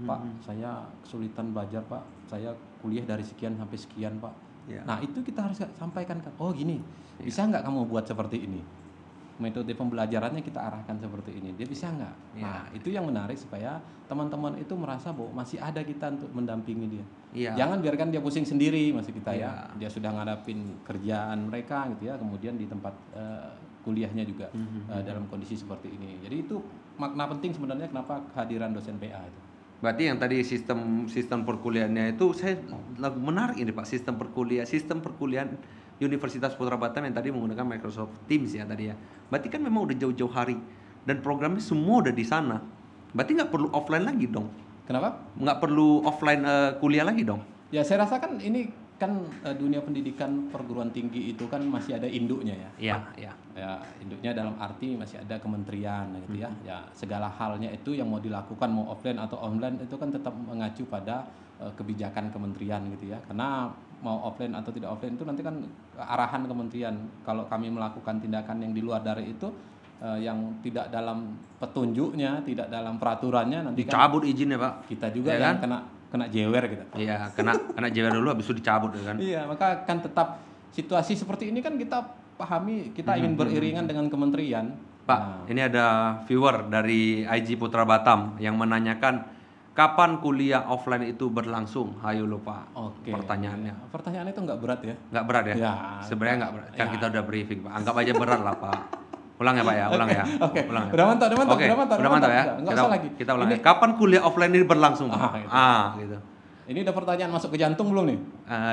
Pak, saya kesulitan belajar Pak, saya kuliah dari sekian sampai sekian Pak. Ya. Nah itu kita harus sampaikan kan, oh gini, bisa nggak kamu buat seperti ini? Metode pembelajarannya kita arahkan seperti ini, dia bisa nggak? Nah itu yang menarik supaya teman-teman itu merasa bahwa masih ada kita untuk mendampingi dia. Jangan biarkan dia pusing sendiri, maksud kita ya. Dia sudah ngadapin kerjaan mereka gitu ya, kemudian di tempat kuliahnya juga dalam kondisi seperti ini. Jadi itu makna penting sebenarnya kenapa kehadiran dosen PA itu. Berarti yang tadi sistem perkuliahannya itu saya menarik ini Pak, sistem perkuliahan Universitas Putra Batam yang tadi menggunakan Microsoft Teams ya tadi ya. Berarti kan memang udah jauh-jauh hari dan programnya semua udah di sana. Berarti nggak perlu offline lagi dong. Kenapa? Nggak perlu offline kuliah lagi dong. Ya saya rasa kan ini kan dunia pendidikan perguruan tinggi itu kan masih ada induknya ya. Iya. Ya induknya dalam arti masih ada kementerian gitu ya. Ya segala halnya itu yang mau dilakukan mau offline atau online itu kan tetap mengacu pada kebijakan kementerian gitu ya. Karena mau offline atau tidak offline itu nanti kan arahan kementerian. Kalau kami melakukan tindakan yang di luar dari itu yang tidak dalam petunjuknya, tidak dalam peraturannya nanti dicabut izinnya Pak. Kita juga ya yang kan? kena jewer gitu. Iya, kena jewer dulu habis itu dicabut kan. Iya, maka kan tetap situasi seperti ini kan kita pahami, kita ingin beriringan dengan kementerian. Pak, ini ada viewer dari IG Putra Batam yang menanyakan kapan kuliah offline itu berlangsung? Hayo lo Pak. Oke. Pertanyaannya. Pertanyaannya itu nggak berat ya? Nggak berat ya? Sebenarnya nggak berat. Kan kita udah briefing Pak. Anggap aja berat lah Pak. Ulang ya Pak ya, ulang ya. Oke. Ulang ya. Udah mantap ya. Nggak usah lagi. Kita ulang. Kapan kuliah offline ini berlangsung Pak? Gitu. Ini udah pertanyaan masuk ke jantung belum nih?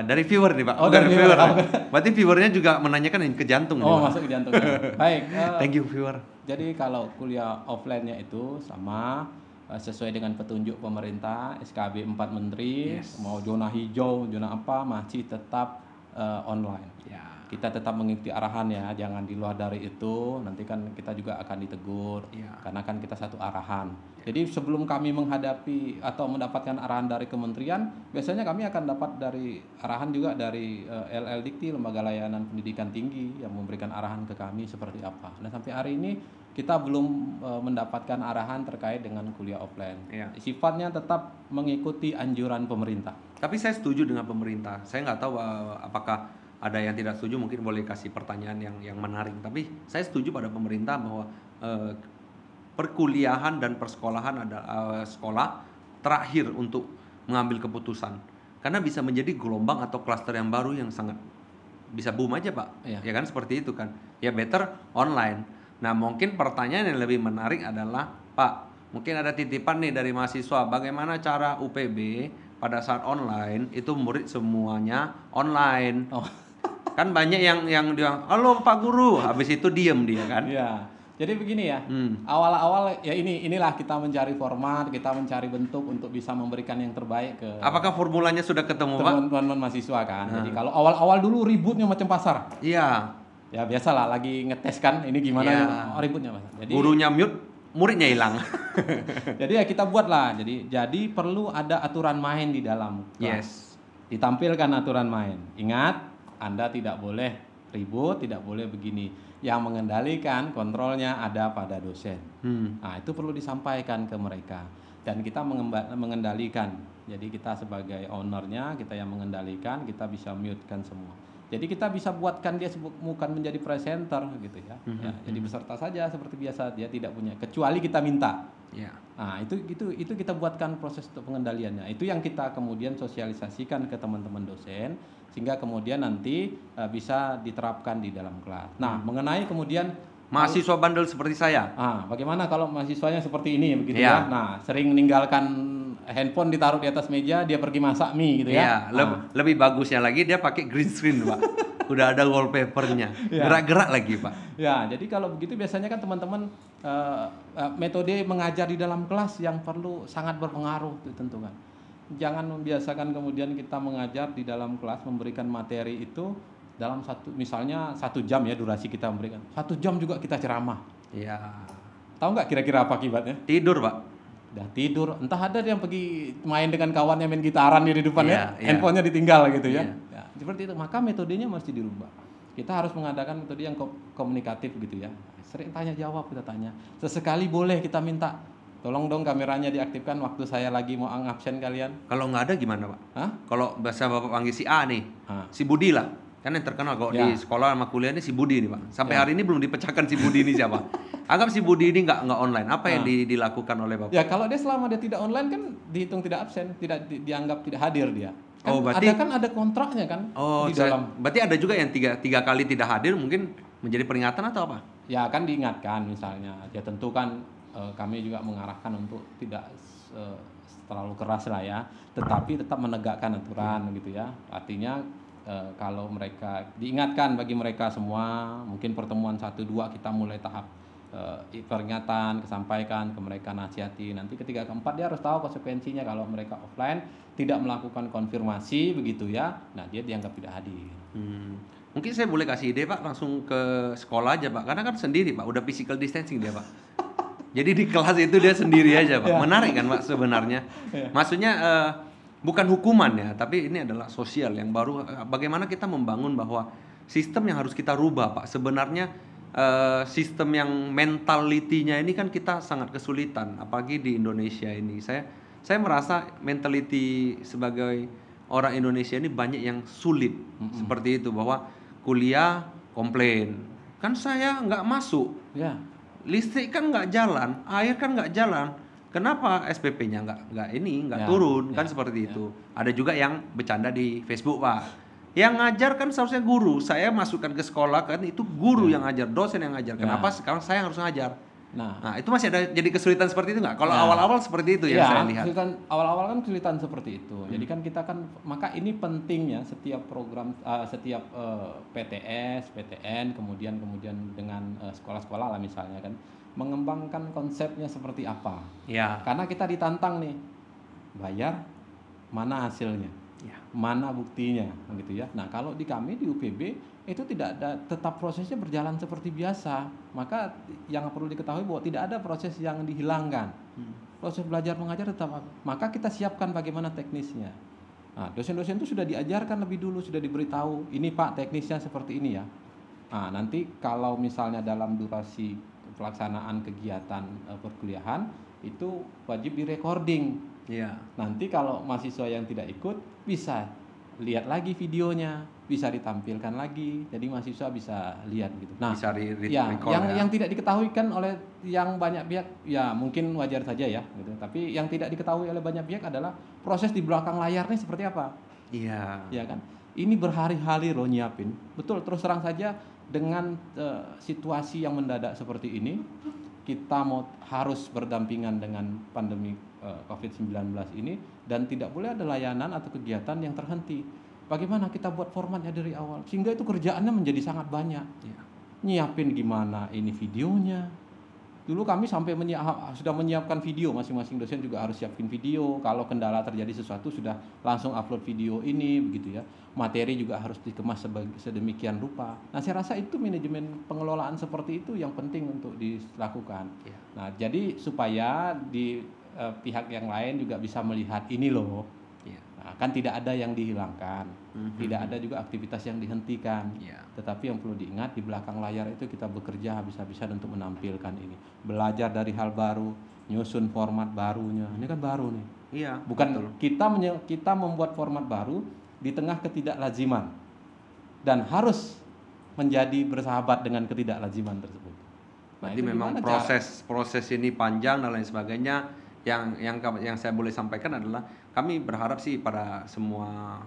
Dari viewer nih Pak. Oh, dari viewer. Berarti viewernya juga menanyakan ke jantung. Oh, masuk ke jantung. Baik. Thank you viewer. Jadi kalau kuliah offline-nya itu sama sesuai dengan petunjuk pemerintah SKB 4 Menteri, mau zona hijau, zona apa masih tetap online. Ya. Kita tetap mengikuti arahan ya, jangan di luar dari itu. Nanti kan kita juga akan ditegur, karena kan kita satu arahan. Jadi sebelum kami menghadapi atau mendapatkan arahan dari kementerian, biasanya kami akan dapat dari arahan juga dari LL Dikti, Lembaga Layanan Pendidikan Tinggi, yang memberikan arahan ke kami seperti apa. Nah sampai hari ini kita belum mendapatkan arahan terkait dengan kuliah offline. Sifatnya tetap mengikuti anjuran pemerintah. Tapi saya setuju dengan pemerintah. Saya nggak tahu apakah ada yang tidak setuju, mungkin boleh kasih pertanyaan yang menarik. Tapi saya setuju pada pemerintah bahwa perkuliahan dan persekolahan adalah sekolah terakhir untuk mengambil keputusan. Karena bisa menjadi gelombang atau klaster yang baru yang sangat bisa boom aja Pak. Ya kan seperti itu kan. Ya better online. Nah mungkin pertanyaan yang lebih menarik adalah Pak, mungkin ada titipan nih dari mahasiswa. Bagaimana cara UPB pada saat online itu murid semuanya online. Kan banyak yang bilang, halo Pak Guru, habis itu diem dia kan. Iya. Jadi begini ya, awal-awal ya inilah kita mencari format, kita mencari bentuk untuk bisa memberikan yang terbaik ke. Apakah formulanya sudah ketemu Pak? Teman-teman mahasiswa kan. Jadi kalau awal-awal dulu ributnya macam pasar. Iya. Ya biasalah lagi ngetes kan, ini gimana ributnya Mas. Jadi gurunya mute, muridnya hilang. Jadi ya kita buatlah. Jadi perlu ada aturan main di dalam kelas. Ditampilkan aturan main. Ingat, Anda tidak boleh ribut, tidak boleh begini. Yang mengendalikan kontrolnya ada pada dosen. Nah itu perlu disampaikan ke mereka. Dan kita mengendalikan. Jadi kita sebagai ownernya, kita yang mengendalikan, kita bisa mute-kan semua. Jadi kita bisa buatkan dia bukan menjadi presenter gitu ya. Jadi peserta saja seperti biasa, dia tidak punya kecuali kita minta. Nah, itu kita buatkan proses untuk pengendaliannya. Itu yang kita kemudian sosialisasikan ke teman-teman dosen sehingga kemudian nanti bisa diterapkan di dalam kelas. Nah, mengenai kemudian mahasiswa bandel seperti saya. Bagaimana kalau mahasiswanya seperti ini begitu ya? Nah, sering meninggalkan handphone ditaruh di atas meja, dia pergi masak mie gitu ya. Lebih bagusnya lagi dia pakai green screen, Pak. Udah ada wallpapernya. Gerak-gerak lagi, Pak. Ya, jadi kalau begitu biasanya kan teman-teman metode mengajar di dalam kelas yang perlu sangat berpengaruh ditentukan. Jangan membiasakan kemudian kita mengajar di dalam kelas memberikan materi itu dalam misalnya 1 jam ya durasi kita memberikan. 1 jam juga kita ceramah. Tahu nggak kira-kira apa akibatnya? Tidur, Pak. Udah tidur, entah ada yang pergi main dengan kawannya main gitaran di depan handphonenya ditinggal gitu ya. Seperti itu, maka metodenya mesti dirubah. Kita harus mengadakan metode yang komunikatif gitu ya. Sering tanya jawab kita tanya. Sesekali boleh kita minta Tolong dong kameranya diaktifkan waktu saya lagi mau ngabsen kalian. Kalau nggak ada gimana Pak? Hah? Kalau bahasa Bapak panggil si A nih, Ah. si Budi lah. Kan yang terkenal kalau Ya. di sekolah sama kuliah ini si Budi nih Pak. Sampai Ya. hari ini belum dipecahkan si Budi ini siapa. Anggap si Budi ini nggak online. Apa yang dilakukan oleh Bapak? Ya kalau dia selama dia tidak online kan dihitung tidak absen, tidak dianggap tidak hadir dia. Kan Oh, berarti- ada kontraknya kan Oh, di dalam. berarti ada juga yang tiga kali tidak hadir mungkin menjadi peringatan atau apa? Ya kan diingatkan misalnya. Ya tentu kan kami juga mengarahkan untuk tidak terlalu keras lah ya, tetapi tetap menegakkan aturan gitu ya. Artinya kalau mereka diingatkan bagi mereka semua, mungkin pertemuan 1-2 kita mulai tahap peringatan, kesampaikan ke mereka, nasihati. Nanti ketiga keempat dia harus tahu konsekuensinya kalau mereka offline tidak melakukan konfirmasi begitu ya. Nah, dia dianggap tidak hadir. Mungkin saya boleh kasih ide Pak, langsung ke sekolah aja Pak. Karena kan sendiri Pak, udah physical distancing dia Pak. Jadi di kelas itu dia sendiri aja Pak. Ya. Menarik kan Pak sebenarnya. Ya. Maksudnya bukan hukuman ya, tapi ini adalah sosial yang baru. Bagaimana kita membangun bahwa sistem yang harus kita rubah Pak. Sebenarnya sistem yang mentalitinya ini kan kita sangat kesulitan, apalagi di Indonesia ini. Saya merasa mentality sebagai orang Indonesia ini banyak yang sulit. Seperti itu, bahwa kuliah komplain, kan saya nggak masuk, Ya. listrik kan nggak jalan, air kan nggak jalan, kenapa SPP-nya nggak Ya, turun, kan ya, seperti ya. itu. Ada juga yang bercanda di Facebook Pak. Yang ngajar kan seharusnya guru. Saya masukkan ke sekolah kan itu guru yang ngajar, dosen yang ngajar. Kenapa sekarang saya yang harus ngajar? Nah, itu masih ada jadi kesulitan seperti itu nggak? Kalau Ya. awal-awal seperti itu yang Ya, saya lihat. awal-awal kan kesulitan seperti itu. Jadi kan kita kan, maka ini pentingnya setiap program, setiap PTS, PTN, kemudian dengan sekolah-sekolah lah misalnya kan, mengembangkan konsepnya seperti apa. Ya. Karena kita ditantang nih, bayar, mana hasilnya, Ya. mana buktinya, gitu ya. Nah kalau di kami di UPB itu tidak ada, tetap prosesnya berjalan seperti biasa. Maka yang perlu diketahui bahwa tidak ada proses yang dihilangkan. Proses belajar mengajar tetap. Maka kita siapkan bagaimana teknisnya. Nah, dosen-dosen itu sudah diajarkan lebih dulu, sudah diberitahu, ini Pak teknisnya seperti ini ya. Nah, nanti kalau misalnya dalam durasi pelaksanaan kegiatan perkuliahan itu wajib direcording. Ya. Nanti kalau mahasiswa yang tidak ikut bisa lihat lagi videonya, bisa ditampilkan lagi, jadi mahasiswa bisa lihat gitu. Nah, Bisa record, yang tidak diketahui kan oleh yang banyak pihak, ya mungkin wajar saja ya, gitu. Tapi yang tidak diketahui oleh banyak pihak adalah proses di belakang layarnya seperti apa. Iya. Ya kan, ini berhari-hari loh nyiapin. Betul, terus terang saja dengan situasi yang mendadak seperti ini, kita harus berdampingan dengan pandemi COVID-19 ini, dan tidak boleh ada layanan atau kegiatan yang terhenti. Bagaimana kita buat formatnya dari awal sehingga itu kerjaannya menjadi sangat banyak. Ya. Nyiapin gimana ini videonya. Dulu kami sampai sudah menyiapkan video, masing-masing dosen juga harus siapin video. Kalau kendala terjadi sesuatu sudah langsung upload video ini begitu ya. Materi juga harus dikemas sedemikian rupa. Nah, saya rasa itu manajemen pengelolaan seperti itu yang penting untuk dilakukan. Ya. Nah, jadi supaya di pihak yang lain juga bisa melihat ini loh. Ya. Nah, kan tidak ada yang dihilangkan, tidak ada juga aktivitas yang dihentikan. Ya. Tetapi yang perlu diingat, di belakang layar itu kita bekerja habis-habisan untuk menampilkan ini. Belajar dari hal baru, nyusun format barunya. Ini kan baru nih. Iya. Bukan betul. kita membuat format baru di tengah ketidaklaziman. Dan harus menjadi bersahabat dengan ketidaklaziman tersebut. Nah, Berarti memang proses ini panjang dan lain sebagainya. Yang saya boleh sampaikan adalah kami berharap sih pada semua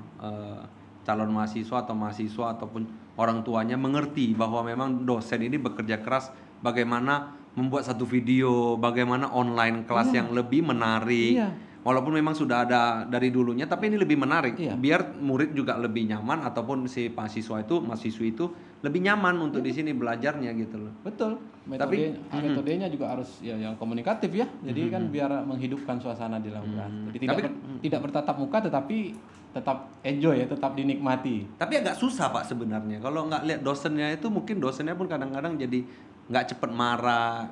calon mahasiswa atau mahasiswa ataupun orang tuanya mengerti bahwa memang dosen ini bekerja keras bagaimana membuat satu video, bagaimana online kelas yang lebih menarik. Iya. Walaupun memang sudah ada dari dulunya, tapi ini lebih menarik. Iya. Biar murid juga lebih nyaman ataupun si mahasiswi itu lebih nyaman untuk di sini belajarnya gitu loh. Betul. Metodenya juga harus ya yang komunikatif ya. Jadi kan biar menghidupkan suasana di dalam kelas. Jadi tidak bertatap muka tetapi tetap enjoy ya, tetap dinikmati. Tapi agak susah Pak sebenarnya. Kalau nggak lihat dosennya itu mungkin dosennya pun kadang-kadang jadi nggak cepet marah.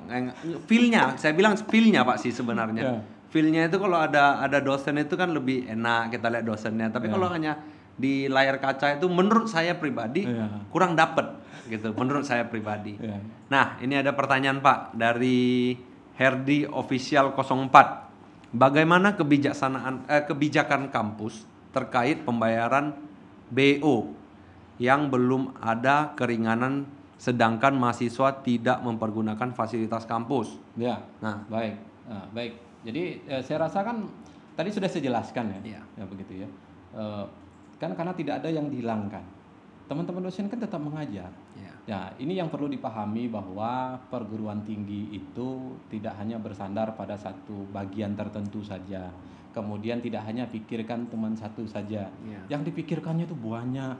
Feel-nya, saya bilang feel-nya Pak sih sebenarnya. Ya. Feel-nya itu kalau ada dosen itu kan lebih enak kita lihat dosennya. Tapi kalau hanya di layar kaca itu menurut saya pribadi kurang dapet gitu. Menurut saya pribadi. Ya. Nah ini ada pertanyaan Pak dari Herdi Official 04. Bagaimana kebijakan kampus terkait pembayaran BO yang belum ada keringanan sedangkan mahasiswa tidak mempergunakan fasilitas kampus? Ya, Nah, baik. Baik. Jadi saya rasa kan tadi sudah saya jelaskan ya, Iya. ya begitu ya. Kan karena tidak ada yang dihilangkan. Teman-teman dosen kan tetap mengajar. ya. Ya, ini yang perlu dipahami bahwa perguruan tinggi itu tidak hanya bersandar pada satu bagian tertentu saja. Kemudian tidak hanya pikirkan teman satu saja. Ya. Yang dipikirkannya itu banyak.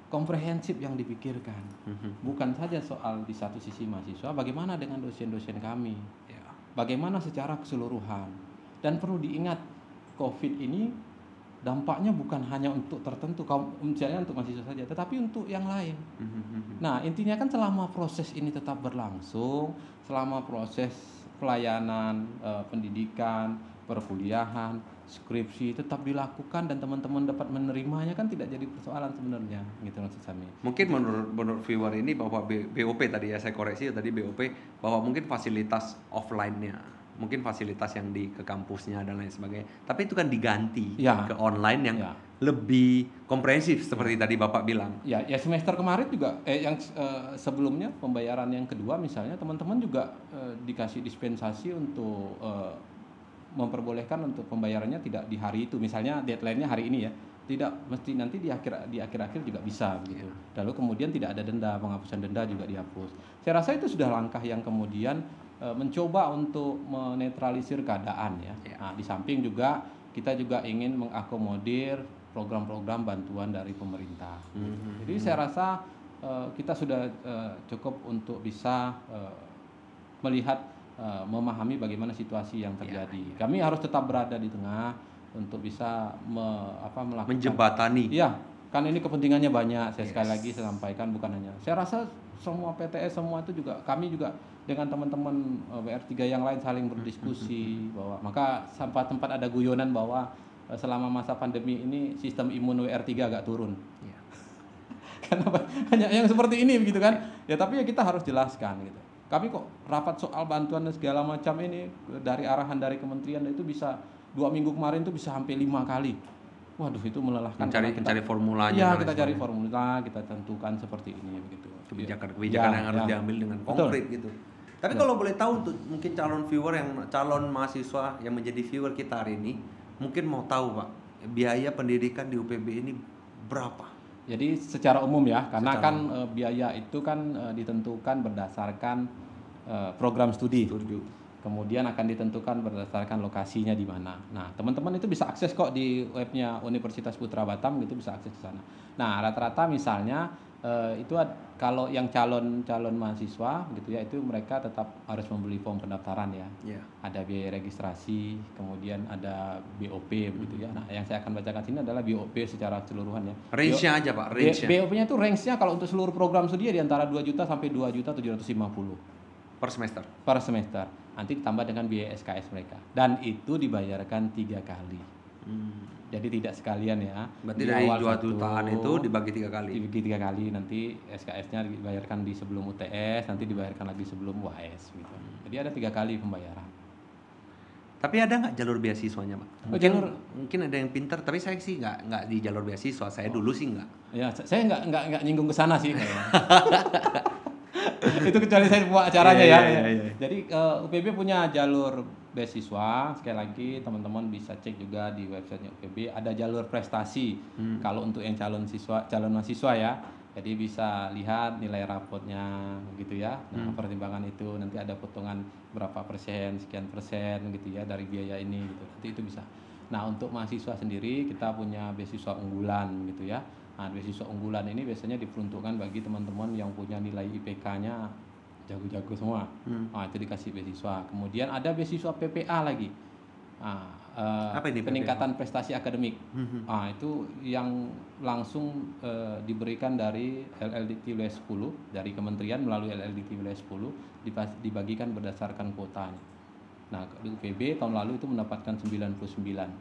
Komprehensif yang dipikirkan. Bukan saja soal di satu sisi mahasiswa, bagaimana dengan dosen-dosen kami? Ya. Bagaimana secara keseluruhan? Dan perlu diingat, COVID ini dampaknya bukan hanya untuk tertentu, misalnya untuk mahasiswa saja, tetapi untuk yang lain. Nah, intinya kan selama proses ini tetap berlangsung, selama proses pelayanan, pendidikan, perkuliahan, skripsi tetap dilakukan dan teman-teman dapat menerimanya kan tidak jadi persoalan sebenarnya, gitu maksud saya. Mungkin menurut viewer ini bahwa BOP tadi ya, saya koreksi tadi BOP, bahwa mungkin fasilitas offline-nya, mungkin fasilitas yang ke kampusnya dan lain sebagainya, tapi itu kan diganti Ya. ke online yang Ya. lebih komprehensif seperti tadi Bapak bilang. Ya semester kemarin juga yang sebelumnya pembayaran yang kedua misalnya teman-teman juga dikasih dispensasi untuk memperbolehkan untuk pembayarannya tidak di hari itu, misalnya deadline-nya hari ini ya, tidak mesti nanti di akhir-akhir juga bisa gitu. Lalu kemudian tidak ada denda, penghapusan denda juga dihapus. Saya rasa itu sudah langkah yang kemudian mencoba untuk menetralisir keadaan ya. Nah, di samping juga kita juga ingin mengakomodir program-program bantuan dari pemerintah. Jadi saya rasa kita sudah cukup untuk bisa melihat, memahami bagaimana situasi yang terjadi. Kami harus tetap berada di tengah untuk bisa melakukan Menjembatani. Iya, kan ini kepentingannya banyak. Saya sekali lagi saya sampaikan, bukan hanya. Saya rasa semua PTS semua itu juga kami juga dengan teman-teman WR3 yang lain saling berdiskusi bahwa maka sampai tempat ada guyonan bahwa selama masa pandemi ini sistem imun WR3 agak turun. Karena hanya yang seperti ini begitu kan. Ya tapi ya kita harus jelaskan gitu. Kami kok rapat soal bantuan dan segala macam ini dari arahan dari kementerian itu bisa 2 minggu kemarin itu bisa sampai 5 kali. Waduh, itu melelahkan. Mencari formulanya. Iya, kita cari formula, kita tentukan seperti ini begitu. Kebijakan yang harus diambil dengan konkret gitu. Tapi kalau boleh tahu untuk mungkin calon mahasiswa yang menjadi viewer kita hari ini, mungkin mau tahu Pak, biaya pendidikan di UPB ini berapa? Jadi secara umum ya, karena biaya itu kan ditentukan berdasarkan program studi. Kemudian akan ditentukan berdasarkan lokasinya di mana. Nah, teman-teman itu bisa akses kok di webnya Universitas Putra Batam gitu, bisa akses ke sana. Nah, rata-rata misalnya itu kalau yang calon mahasiswa gitu ya, itu mereka tetap harus membeli form pendaftaran ya. Ada biaya registrasi, kemudian ada BOP begitu ya. Nah, yang saya akan bacakan sini adalah BOP secara keseluruhan ya. Range-nya aja Pak, range-nya. BOP-nya itu range-nya kalau untuk seluruh program studi di antara 2 juta sampai 2.750.000 per semester. Nanti ditambah dengan biaya SKS mereka. Dan itu dibayarkan 3 kali. Jadi tidak sekalian ya. Berarti dari 2 jutaan itu dibagi 3 kali. Dibagi 3 kali, nanti SKS-nya dibayarkan di sebelum UTS, nanti dibayarkan lagi sebelum UAS gitu. Jadi ada 3 kali pembayaran. Tapi ada nggak jalur beasiswanya Pak? Mungkin ada yang pintar, tapi saya sih nggak di jalur beasiswa. Saya dulu sih nggak. Ya, saya nggak nyinggung ke sana sih kayaknya. Itu kecuali saya buat acaranya ya. Jadi UPB punya jalur beasiswa. Sekali lagi teman-teman bisa cek juga di websitenya UPB. Ada jalur prestasi. Kalau untuk yang calon mahasiswa ya. Jadi bisa lihat nilai rapotnya gitu ya. Nah, pertimbangan itu nanti ada potongan berapa persen, sekian persen gitu ya dari biaya ini gitu. Nanti itu bisa. Nah, untuk mahasiswa sendiri kita punya beasiswa unggulan gitu ya. Nah, beasiswa unggulan ini biasanya diperuntukkan bagi teman-teman yang punya nilai IPK-nya jago-jago semua. Nah, itu dikasih beasiswa. Kemudian ada beasiswa PPA lagi. Nah, apa ini peningkatan prestasi akademik. Nah, itu yang langsung diberikan dari LLDT wilayah 10 dari kementerian melalui LLDT wilayah 10 dibagikan berdasarkan kuotanya. Nah, di UPB tahun lalu itu mendapatkan 99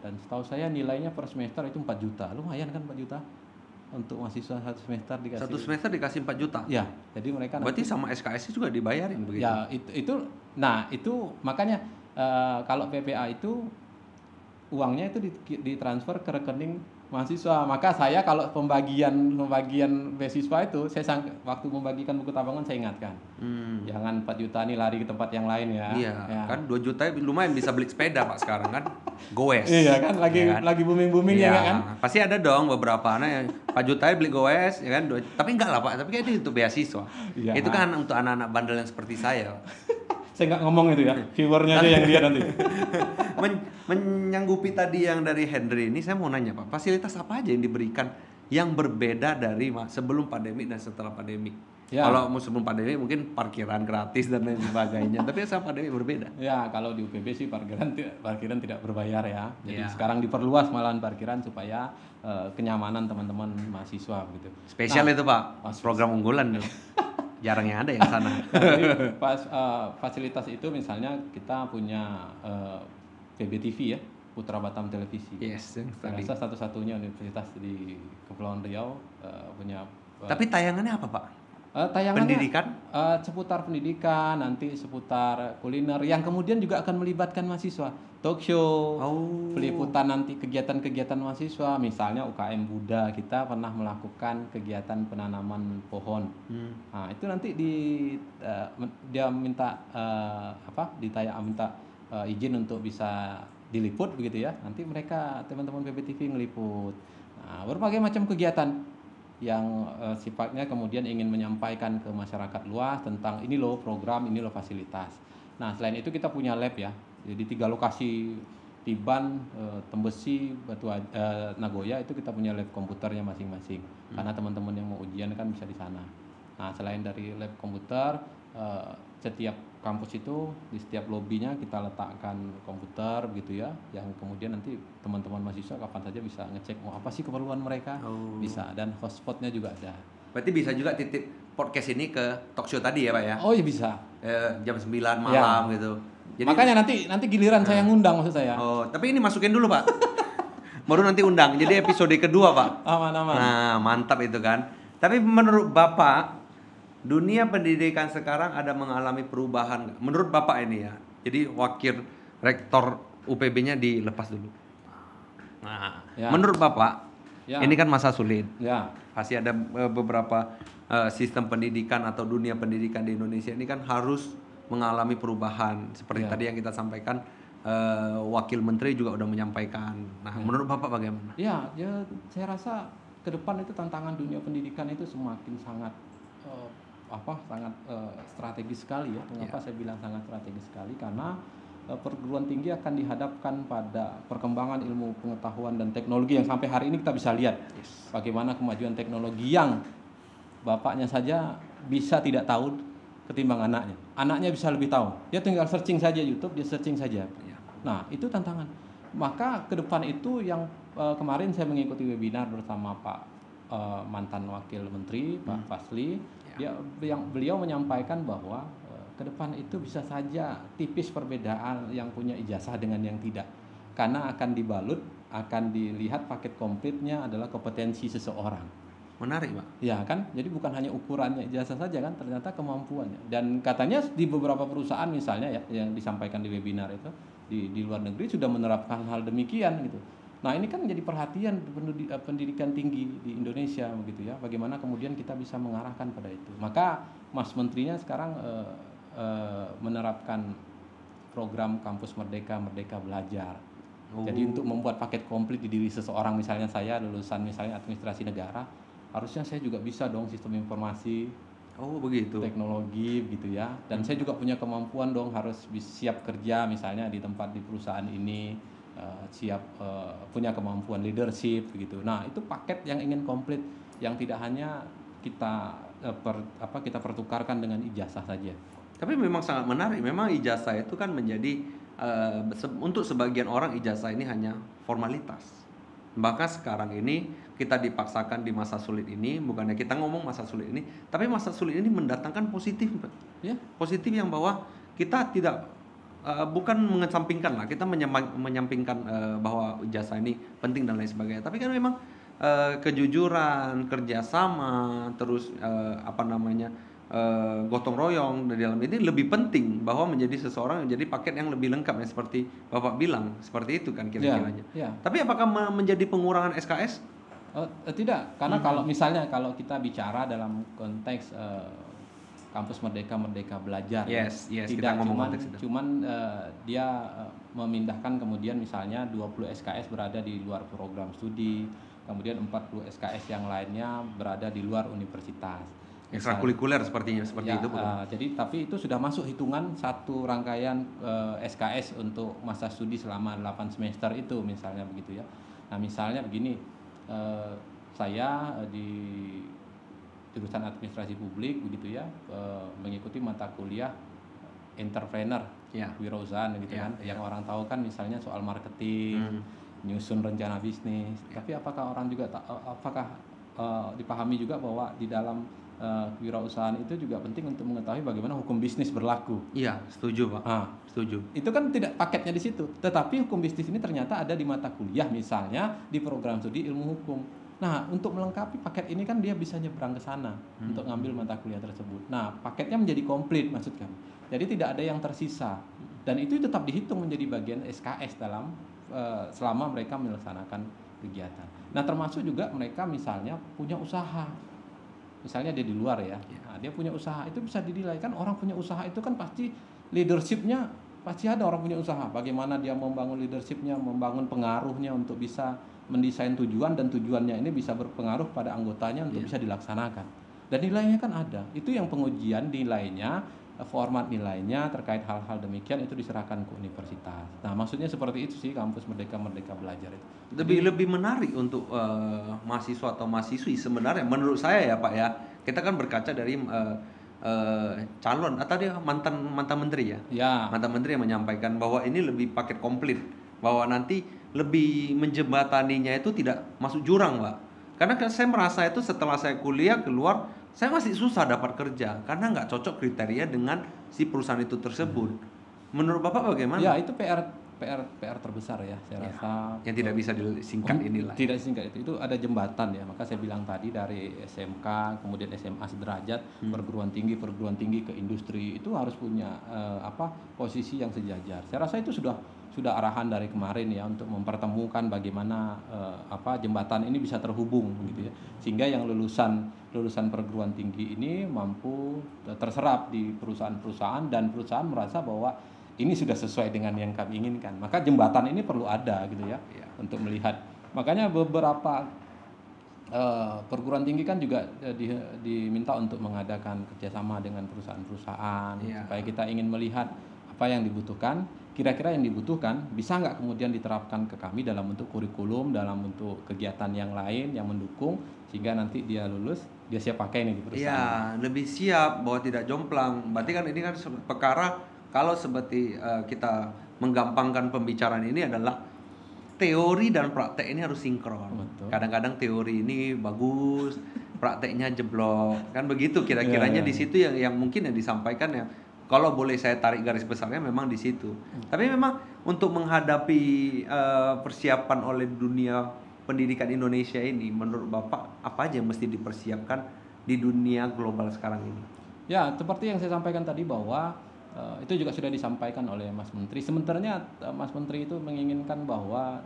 dan setahu saya nilainya per semester itu 4 juta. Lumayan kan 4 juta? untuk mahasiswa satu semester dikasih. Satu semester dikasih 4 juta. Ya, jadi mereka Berarti sama SKS juga dibayarin begitu. ya itu makanya kalau PPA itu uangnya itu ditransfer ke rekening mahasiswa. Maka saya kalau pembagian beasiswa itu waktu membagikan buku tabungan saya ingatkan. Jangan 4 juta nih lari ke tempat yang lain ya. Iya, ya. kan 2 juta lumayan bisa beli sepeda Pak sekarang kan. Goes. Iya kan lagi booming Iya, ya kan. pasti ada dong beberapa anak yang 4 juta beli goes ya kan. Tapi enggak lah Pak, tapi kan itu beasiswa. Iya. Itu kan untuk anak-anak bandel yang seperti saya. Saya nggak ngomong itu ya, viewernya aja yang dia nanti. Menyanggupi tadi yang dari Henry ini, saya mau nanya Pak, fasilitas apa aja yang diberikan yang berbeda dari sebelum pandemi dan setelah pandemi? Ya. Kalau sebelum pandemi mungkin parkiran gratis dan lain sebagainya, tapi setelah pandemi berbeda. Ya, kalau di UPB sih parkiran tidak berbayar ya. Jadi Ya. sekarang diperluas malahan parkiran supaya kenyamanan teman-teman mahasiswa gitu. Spesial itu Pak, program unggulan tuh. Jarang yang ada yang sana. Jadi fasilitas itu misalnya kita punya PBTV ya, Putra Batam Televisi. Yes, yang Saya tadi. rasa satu-satunya universitas di Kepulauan Riau punya. Tapi tayangannya apa Pak? Tayangannya Pendidikan? seputar pendidikan, nanti seputar kuliner, yang kemudian juga akan melibatkan mahasiswa. Talk show, peliputan nanti kegiatan-kegiatan mahasiswa, misalnya UKM Buddha kita pernah melakukan kegiatan penanaman pohon. Nah itu nanti dia minta minta izin untuk bisa diliput begitu ya. Nanti mereka teman-teman PBTV ngeliput. Nah, berbagai macam kegiatan yang sifatnya kemudian ingin menyampaikan ke masyarakat luas tentang ini loh program, ini loh fasilitas. Nah selain itu kita punya lab ya, jadi 3 lokasi Tiban, Tembesi, Nagoya itu kita punya lab komputernya masing-masing. Karena teman-teman yang mau ujian kan bisa di sana. Nah selain dari lab komputer, setiap kampus itu di setiap lobbynya kita letakkan komputer gitu ya, yang kemudian nanti teman-teman mahasiswa kapan saja bisa ngecek mau apa sih keperluan mereka, bisa, dan hotspotnya juga ada. Berarti bisa juga titip podcast ini ke talk show tadi ya Pak ya? Oh iya bisa. Jam 9 malam gitu. Jadi, makanya nanti giliran saya ngundang maksud saya. Oh, tapi ini masukin dulu Pak. Baru nanti undang. Jadi episode kedua Pak. Aman-aman. Nah mantap itu kan. Tapi menurut Bapak, dunia pendidikan sekarang ada mengalami perubahan nggak? Menurut Bapak ini ya. Jadi wakil rektor UPB-nya dilepas dulu. Nah, Ya. menurut Bapak, Ya. ini kan masa sulit. Ya. Pasti ada beberapa sistem pendidikan atau dunia pendidikan di Indonesia ini kan harus mengalami perubahan. Seperti Ya. tadi yang kita sampaikan, Wakil Menteri juga udah menyampaikan. Nah, menurut Bapak bagaimana? Ya, saya rasa ke depan itu tantangan dunia pendidikan itu semakin sangat strategis sekali ya. Mengapa saya bilang sangat strategis sekali? Karena perguruan tinggi akan dihadapkan pada perkembangan ilmu pengetahuan dan teknologi yang sampai hari ini kita bisa lihat bagaimana kemajuan teknologi yang bapaknya saja bisa tidak tahu ketimbang anaknya. Anaknya bisa lebih tahu. Dia tinggal searching saja YouTube, dia searching saja. Nah, itu tantangan. Maka ke depan itu yang kemarin saya mengikuti webinar bersama Pak mantan Wakil Menteri, Pak Fasli. Beliau menyampaikan bahwa ke depan itu bisa saja tipis perbedaan yang punya ijazah dengan yang tidak. Karena akan dibalut, akan dilihat paket komplitnya adalah kompetensi seseorang. Menarik, Pak. Ya kan, jadi bukan hanya ukurannya ijazah saja kan, ternyata kemampuannya. Dan katanya di beberapa perusahaan misalnya ya, yang disampaikan di webinar itu di luar negeri sudah menerapkan hal demikian gitu. Nah ini kan menjadi perhatian pendidikan tinggi di Indonesia begitu ya. Bagaimana kemudian kita bisa mengarahkan pada itu. Maka Mas Menterinya sekarang menerapkan program Kampus Merdeka, Merdeka Belajar. Jadi untuk membuat paket komplit di diri seseorang, misalnya saya lulusan misalnya administrasi negara, harusnya saya juga bisa dong sistem informasi, begitu. teknologi gitu ya. Dan saya juga punya kemampuan dong, harus siap kerja misalnya di tempat di perusahaan ini, siap punya kemampuan leadership gitu. Nah itu paket yang ingin komplit, yang tidak hanya kita kita pertukarkan dengan ijazah saja. Tapi memang sangat menarik. Memang ijazah itu kan menjadi untuk sebagian orang ijazah ini hanya formalitas. Bahkan sekarang ini kita dipaksakan di masa sulit ini, bukannya kita ngomong masa sulit ini, tapi masa sulit ini mendatangkan positif, Pak. Ya. Positif yang bahwa kita tidak bukan mengesampingkan lah, kita menyampingkan bahwa ijazah ini penting dan lain sebagainya. Tapi kan memang kejujuran, kerjasama, terus gotong royong di dalam ini lebih penting bahwa menjadi seseorang menjadi paket yang lebih lengkap ya seperti Bapak bilang seperti itu kan kira-kiranya. Ya. Tapi apakah menjadi pengurangan SKS? Tidak, karena kalau misalnya kalau kita bicara dalam konteks kampus Merdeka Belajar, Yes, kita tidak ngomong konteks itu. cuman dia memindahkan kemudian misalnya 20 SKS berada di luar program studi, kemudian 40 SKS yang lainnya berada di luar universitas. Ekstrakurikuler seperti itu jadi tapi itu sudah masuk hitungan satu rangkaian SKS untuk masa studi selama 8 semester itu misalnya begitu ya. Nah misalnya begini, saya di jurusan administrasi publik begitu ya, mengikuti mata kuliah entrepreneur, wirausahaan gitu kan, yang orang tahu kan misalnya soal marketing, nyusun rencana bisnis. Tapi apakah orang juga dipahami juga bahwa di dalam kewirausahaan itu juga penting untuk mengetahui bagaimana hukum bisnis berlaku. Iya, setuju Pak. Setuju. Itu kan tidak paketnya di situ. Tetapi hukum bisnis ini ternyata ada di mata kuliah misalnya di program studi ilmu hukum. Nah, untuk melengkapi paket ini kan dia bisa nyebrang ke sana untuk ngambil mata kuliah tersebut. Nah, paketnya menjadi komplit maksud kami. Jadi tidak ada yang tersisa. Dan itu tetap dihitung menjadi bagian SKS dalam selama mereka melaksanakan kegiatan. Nah, termasuk juga mereka misalnya punya usaha. Misalnya dia di luar ya, nah, dia punya usaha, itu bisa dinilai kan. Orang punya usaha itu kan pasti leadershipnya, pasti ada orang punya usaha. Bagaimana dia membangun leadershipnya, membangun pengaruhnya untuk bisa mendesain tujuan, dan tujuannya ini bisa berpengaruh pada anggotanya untuk bisa dilaksanakan. Dan nilainya kan ada, itu yang pengujian nilainya, format nilainya terkait hal-hal demikian itu diserahkan ke universitas. Nah maksudnya seperti itu sih kampus Merdeka Belajar itu. Lebih menarik untuk mahasiswa atau mahasiswi sebenarnya menurut saya ya Pak ya. Kita kan berkaca dari calon atau dia mantan menteri ya. Mantan menteri yang menyampaikan bahwa ini lebih paket komplit, bahwa nanti lebih menjembataninya itu tidak masuk jurang Pak. Karena saya merasa itu setelah saya kuliah keluar, saya masih susah dapat kerja karena nggak cocok kriteria dengan si perusahaan itu tersebut. Menurut Bapak bagaimana? Ya itu PR terbesar ya, saya rasa. Yang tidak bisa disingkat inilah. Tidak disingkat itu ada jembatan ya. Maka saya bilang tadi dari SMK kemudian SMA sederajat, perguruan tinggi ke industri itu harus punya posisi yang sejajar. Saya rasa itu sudah arahan dari kemarin ya untuk mempertemukan bagaimana jembatan ini bisa terhubung gitu ya. Sehingga yang lulusan perguruan tinggi ini mampu terserap di perusahaan-perusahaan dan perusahaan merasa bahwa ini sudah sesuai dengan yang kami inginkan. Maka jembatan ini perlu ada gitu ya, untuk melihat. Makanya beberapa perguruan tinggi kan juga diminta untuk mengadakan kerjasama dengan perusahaan-perusahaan supaya kita ingin melihat apa yang dibutuhkan. Kira-kira yang dibutuhkan bisa nggak kemudian diterapkan ke kami dalam bentuk kurikulum, dalam bentuk kegiatan yang lain yang mendukung, sehingga nanti dia lulus, dia siap pakai nih di perusahaan. Iya, lebih siap bahwa tidak jomplang. Berarti kan ini kan perkara kalau seperti kita menggampangkan pembicaraan ini adalah teori dan praktek ini harus sinkron. Kadang-kadang teori ini bagus, prakteknya jeblok. Kan begitu kira-kiranya di situ yang mungkin yang disampaikan ya. Kalau boleh saya tarik garis besarnya memang di situ. Tapi memang untuk menghadapi persiapan oleh dunia pendidikan Indonesia ini, menurut Bapak apa aja yang mesti dipersiapkan di dunia global sekarang ini? Ya, seperti yang saya sampaikan tadi bahwa itu juga sudah disampaikan oleh Mas Menteri. Sebenarnya Mas Menteri itu menginginkan bahwa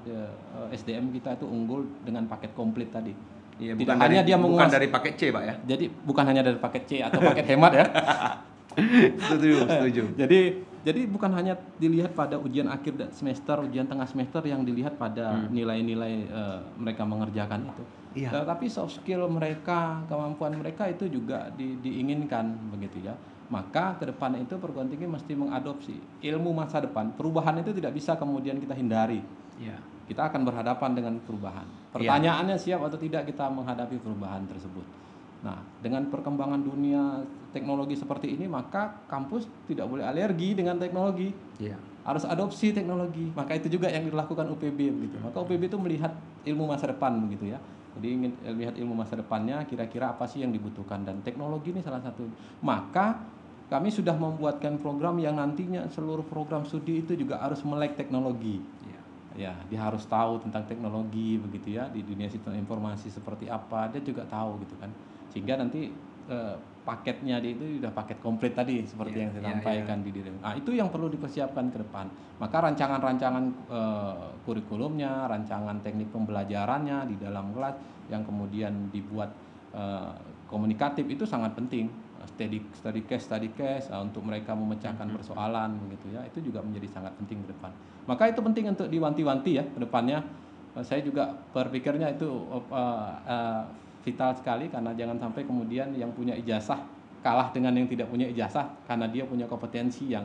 SDM kita itu unggul dengan paket komplit tadi. Iya, bukan dari paket C, Pak ya. Jadi bukan hanya dari paket C atau paket hemat ya. Setuju. Jadi bukan hanya dilihat pada ujian akhir semester, ujian tengah semester yang dilihat pada nilai-nilai mereka mengerjakan itu. Tapi soft skill mereka, kemampuan mereka itu juga diinginkan begitu ya. Maka ke depan itu perguruan tinggi mesti mengadopsi ilmu masa depan. Perubahan itu tidak bisa kemudian kita hindari. Kita akan berhadapan dengan perubahan. Pertanyaannya siap atau tidak kita menghadapi perubahan tersebut. Nah, dengan perkembangan dunia teknologi seperti ini, maka kampus tidak boleh alergi dengan teknologi. Harus adopsi teknologi. Maka itu juga yang dilakukan UPB begitu. Maka UPB itu melihat ilmu masa depan begitu ya. Jadi ingin lihat ilmu masa depannya, kira-kira apa sih yang dibutuhkan, dan teknologi ini salah satu. Maka kami sudah membuatkan program yang nantinya seluruh program studi itu juga harus melek teknologi. Ya, dia harus tahu tentang teknologi begitu ya, di dunia sistem informasi seperti apa, dia juga tahu gitu kan. Sehingga nanti paketnya dia itu sudah paket komplit tadi seperti yang saya sampaikan di diri. Nah, itu yang perlu dipersiapkan ke depan. Maka rancangan-rancangan kurikulumnya, rancangan teknik pembelajarannya di dalam kelas yang kemudian dibuat komunikatif itu sangat penting. Study case untuk mereka memecahkan persoalan begitu ya, itu juga menjadi sangat penting ke depan. Maka itu penting untuk diwanti-wanti ya ke depannya. Saya juga berpikirnya itu vital sekali, karena jangan sampai kemudian yang punya ijazah kalah dengan yang tidak punya ijazah karena dia punya kompetensi yang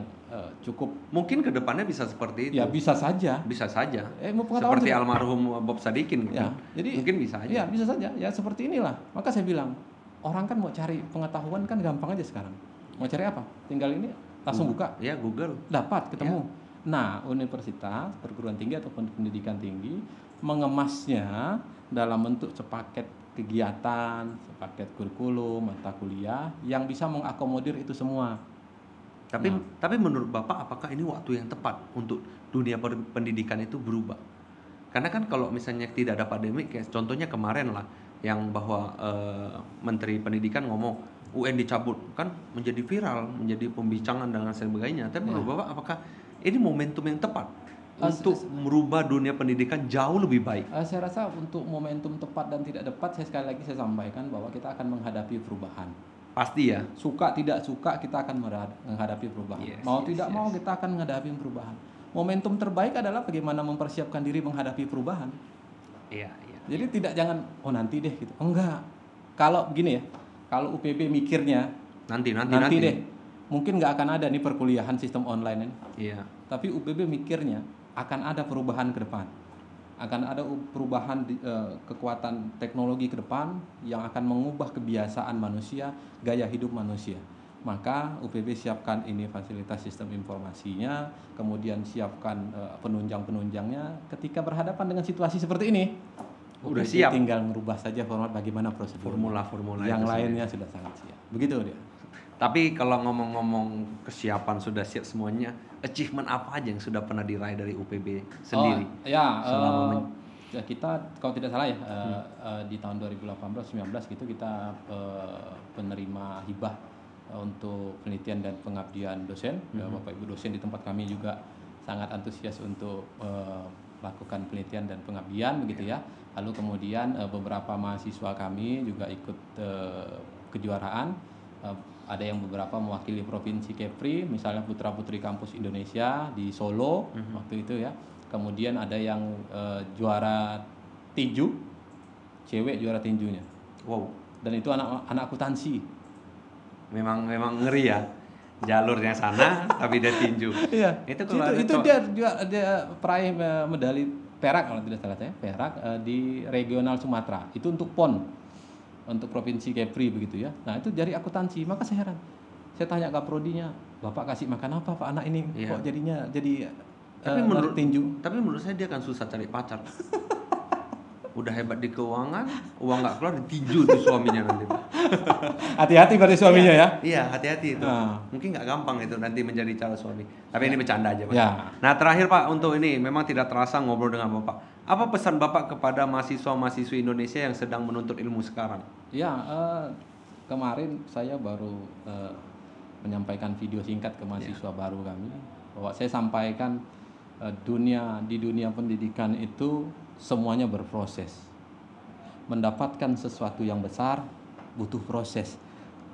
cukup. Mungkin ke depannya bisa seperti itu. Ya bisa saja. Bisa saja. Seperti almarhum Bob Sadikin ya, kan. jadi mungkin bisa aja. Ya, bisa saja. Ya seperti inilah. Maka saya bilang, orang kan mau cari pengetahuan kan gampang aja sekarang. Mau cari apa? Tinggal ini langsung buka. Ya, Google. Dapat, ketemu. Ya. Nah, universitas, perguruan tinggi ataupun pendidikan tinggi mengemasnya dalam bentuk sepaket kegiatan, sepaket kurikulum, mata kuliah yang bisa mengakomodir itu semua. Tapi menurut Bapak, apakah ini waktu yang tepat untuk dunia pendidikan itu berubah? Karena kan kalau misalnya tidak ada pandemi, kayak contohnya kemarin lah, yang bahwa Menteri Pendidikan ngomong UN dicabut, kan menjadi viral, menjadi pembicaraan dan sebagainya. Tapi menurut Bapak, apakah ini momentum yang tepat untuk merubah dunia pendidikan jauh lebih baik? Saya rasa untuk momentum tepat dan tidak tepat, saya sekali lagi saya sampaikan bahwa kita akan menghadapi perubahan. Pasti ya. Suka tidak suka kita akan menghadapi perubahan. Mau kita akan menghadapi perubahan. Momentum terbaik adalah bagaimana mempersiapkan diri menghadapi perubahan. Iya. Jadi jangan nanti deh gitu. Enggak. Kalau begini ya, kalau UPB mikirnya nanti deh, mungkin nggak akan ada nih perkuliahan sistem online ini. Iya. Tapi UPB mikirnya akan ada perubahan ke depan. Akan ada perubahan kekuatan teknologi ke depan yang akan mengubah kebiasaan manusia, gaya hidup manusia. Maka UPB siapkan ini fasilitas sistem informasinya, kemudian siapkan penunjang-penunjangnya ketika berhadapan dengan situasi seperti ini. Udah siap. Tinggal merubah saja format bagaimana prosedur. Formula yang lainnya sudah sangat siap. Begitu dia. Tapi kalau ngomong-ngomong kesiapan sudah siap semuanya, achievement apa aja yang sudah pernah diraih dari UPB sendiri? Kita kalau tidak salah ya di tahun 2018-19 gitu kita penerima hibah untuk penelitian dan pengabdian dosen. Bapak Ibu dosen di tempat kami juga sangat antusias untuk melakukan penelitian dan pengabdian begitu ya. Lalu kemudian beberapa mahasiswa kami juga ikut kejuaraan. Ada yang beberapa mewakili provinsi Kepri, misalnya Putra Putri Kampus Indonesia di Solo waktu itu ya. Kemudian ada yang juara tinju, cewek juara tinjunya. Wow. Dan itu anak akuntansi. Memang ngeri ya. Jalurnya sana tapi dia tinju. Iya. Itu dia peraih medali perak kalau tidak salah saya, perak di regional Sumatera. Itu untuk PON. Untuk provinsi Kepri begitu ya. Nah, itu dari akuntansi. Maka saya heran. Saya tanya ke prodinya, "Bapak kasih makan apa Pak anak ini? Kok jadinya jadi tinju?" Tapi menurut saya dia akan susah cari pacar. Udah hebat di keuangan, uang nggak keluar ditinju tuh suaminya nanti. Hati-hati berarti suaminya ya. Iya, hati-hati itu. Mungkin nggak gampang itu nanti menjadi calon suami. Tapi ini bercanda aja Pak. Ya. Nah, terakhir Pak, untuk ini memang tidak terasa ngobrol dengan Bapak. Apa pesan Bapak kepada mahasiswa-mahasiswi Indonesia yang sedang menuntut ilmu sekarang? Ya, kemarin saya baru menyampaikan video singkat ke mahasiswa baru kami bahwa saya sampaikan di dunia pendidikan itu semuanya berproses. Mendapatkan sesuatu yang besar butuh proses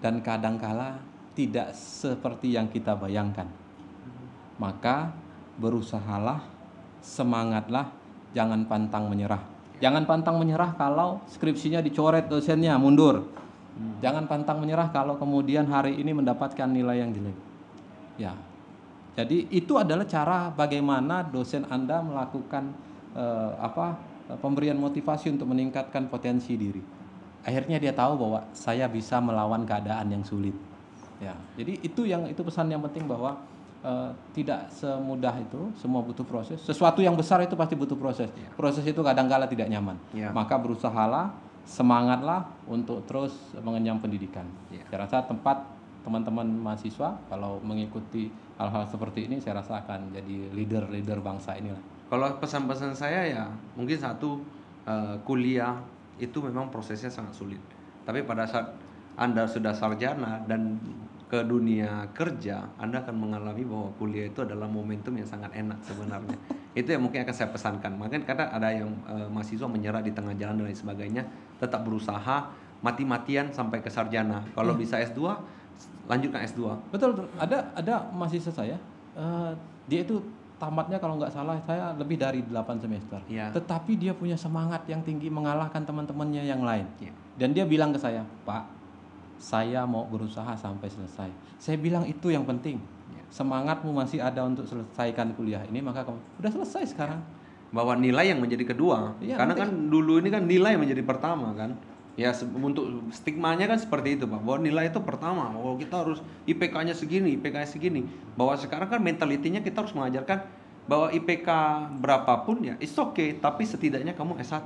dan kadangkala tidak seperti yang kita bayangkan. Maka berusahalah, semangatlah, jangan pantang menyerah. Jangan pantang menyerah kalau skripsinya dicoret dosennya, mundur. Jangan pantang menyerah kalau kemudian hari ini mendapatkan nilai yang jelek. Ya. Jadi itu adalah cara bagaimana dosen Anda melakukan pemberian motivasi untuk meningkatkan potensi diri. Akhirnya dia tahu bahwa saya bisa melawan keadaan yang sulit. Ya. Jadi itu pesan yang penting bahwa tidak semudah itu, semua butuh proses. Sesuatu yang besar itu pasti butuh proses. Proses itu kadang-kala tidak nyaman. Maka berusahalah, semangatlah untuk terus mengenyam pendidikan. Saya rasa teman-teman mahasiswa kalau mengikuti hal-hal seperti ini, saya rasa akan jadi leader bangsa inilah. Kalau pesan-pesan saya ya mungkin satu, kuliah itu memang prosesnya sangat sulit. Tapi pada saat Anda sudah sarjana dan ke dunia kerja, Anda akan mengalami bahwa kuliah itu adalah momentum yang sangat enak sebenarnya. Itu yang mungkin akan saya pesankan. Makanya kadang ada yang mahasiswa menyerah di tengah jalan dan lain sebagainya, tetap berusaha mati-matian sampai ke sarjana. Kalau bisa S2, lanjutkan S2. Betul, betul. Ada mahasiswa saya, dia itu tamatnya kalau nggak salah saya lebih dari 8 semester. Iya. Tetapi dia punya semangat yang tinggi mengalahkan teman-temannya yang lain. Iya. Dan dia bilang ke saya, "Pak, saya mau berusaha sampai selesai." Saya bilang itu yang penting. Iya. Semangatmu masih ada untuk selesaikan kuliah ini, maka kamu udah selesai sekarang. Bahwa nilai yang menjadi kedua. Iya, Karena nanti- kan dulu ini kan nilai yang menjadi pertama kan. Ya untuk stigmanya kan seperti itu Pak. Bahwa nilai itu pertama. Bahwa kita harus IPK-nya segini, IPK-nya segini. Bahwa sekarang kan mentalitinya kita harus mengajarkan bahwa IPK berapapun ya it's okay, tapi setidaknya kamu S1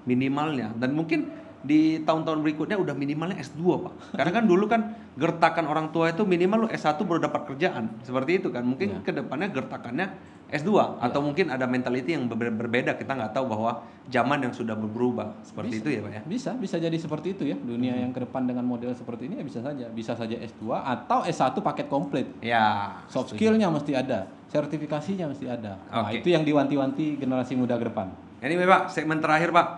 minimalnya. Dan mungkin di tahun-tahun berikutnya udah minimalnya S2 Pak. Karena kan dulu kan gertakan orang tua itu minimal lu S1 baru dapat kerjaan. Seperti itu kan. Mungkin ke depannya gertakannya S2 atau mungkin ada mentality yang berbeda. Kita nggak tahu bahwa zaman yang sudah berubah. Seperti itu ya Pak ya. Bisa jadi seperti itu ya. Dunia yang ke depan dengan model seperti ini ya bisa saja. Bisa saja S2 atau S1 paket komplit. Ya. Soft skill-nya mesti ada, sertifikasinya mesti ada. Nah, Oke. itu yang diwanti-wanti generasi muda ke depan. Anyway Pak, segmen terakhir Pak.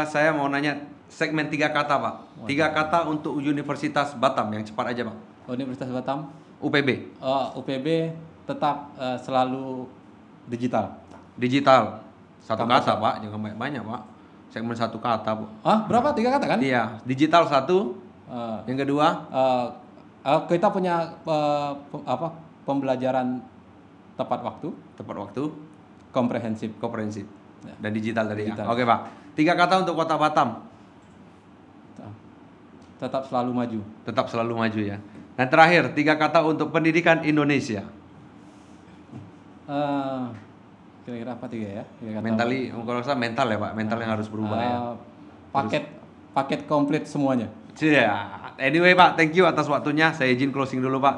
Saya mau nanya segmen 3 kata Pak. 3 kata untuk Universitas Batam yang cepat aja Pak. Universitas Batam, UPB. UPB tetap selalu digital. Digital. Satu Kampus, kata Pak, jangan banyak-banyak Pak. Segmen 1 kata Bu. Berapa? 3 kata kan? Iya, digital 1. Eh, Yang kedua, kita punya pembelajaran tepat waktu, tepat waktu, komprehensif. komprehensif, Ya. dan digital tadi Digital. ya. Oke Pak. 3 kata untuk Kota Batam. Tetap selalu maju. Tetap selalu maju ya. Dan terakhir, 3 kata untuk pendidikan Indonesia. Kira-kira apa 3 ya? 3 kata. Mentally, kalau saya mental ya Pak. Mental yang harus berubah ya. Paket komplit semuanya. Ya. Anyway Pak, thank you atas waktunya. Saya izin closing dulu Pak.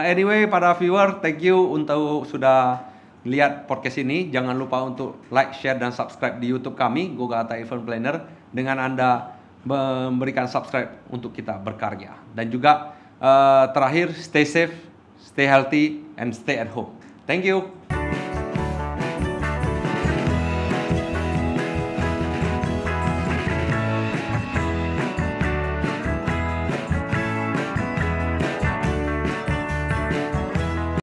Anyway para viewer, thank you untuk sudah lihat podcast ini. Jangan lupa untuk like, share, dan subscribe di YouTube kami, Gogata Event Planner. Dengan Anda memberikan subscribe untuk kita berkarya. Dan juga terakhir, stay safe, stay healthy, and stay at home. Thank you.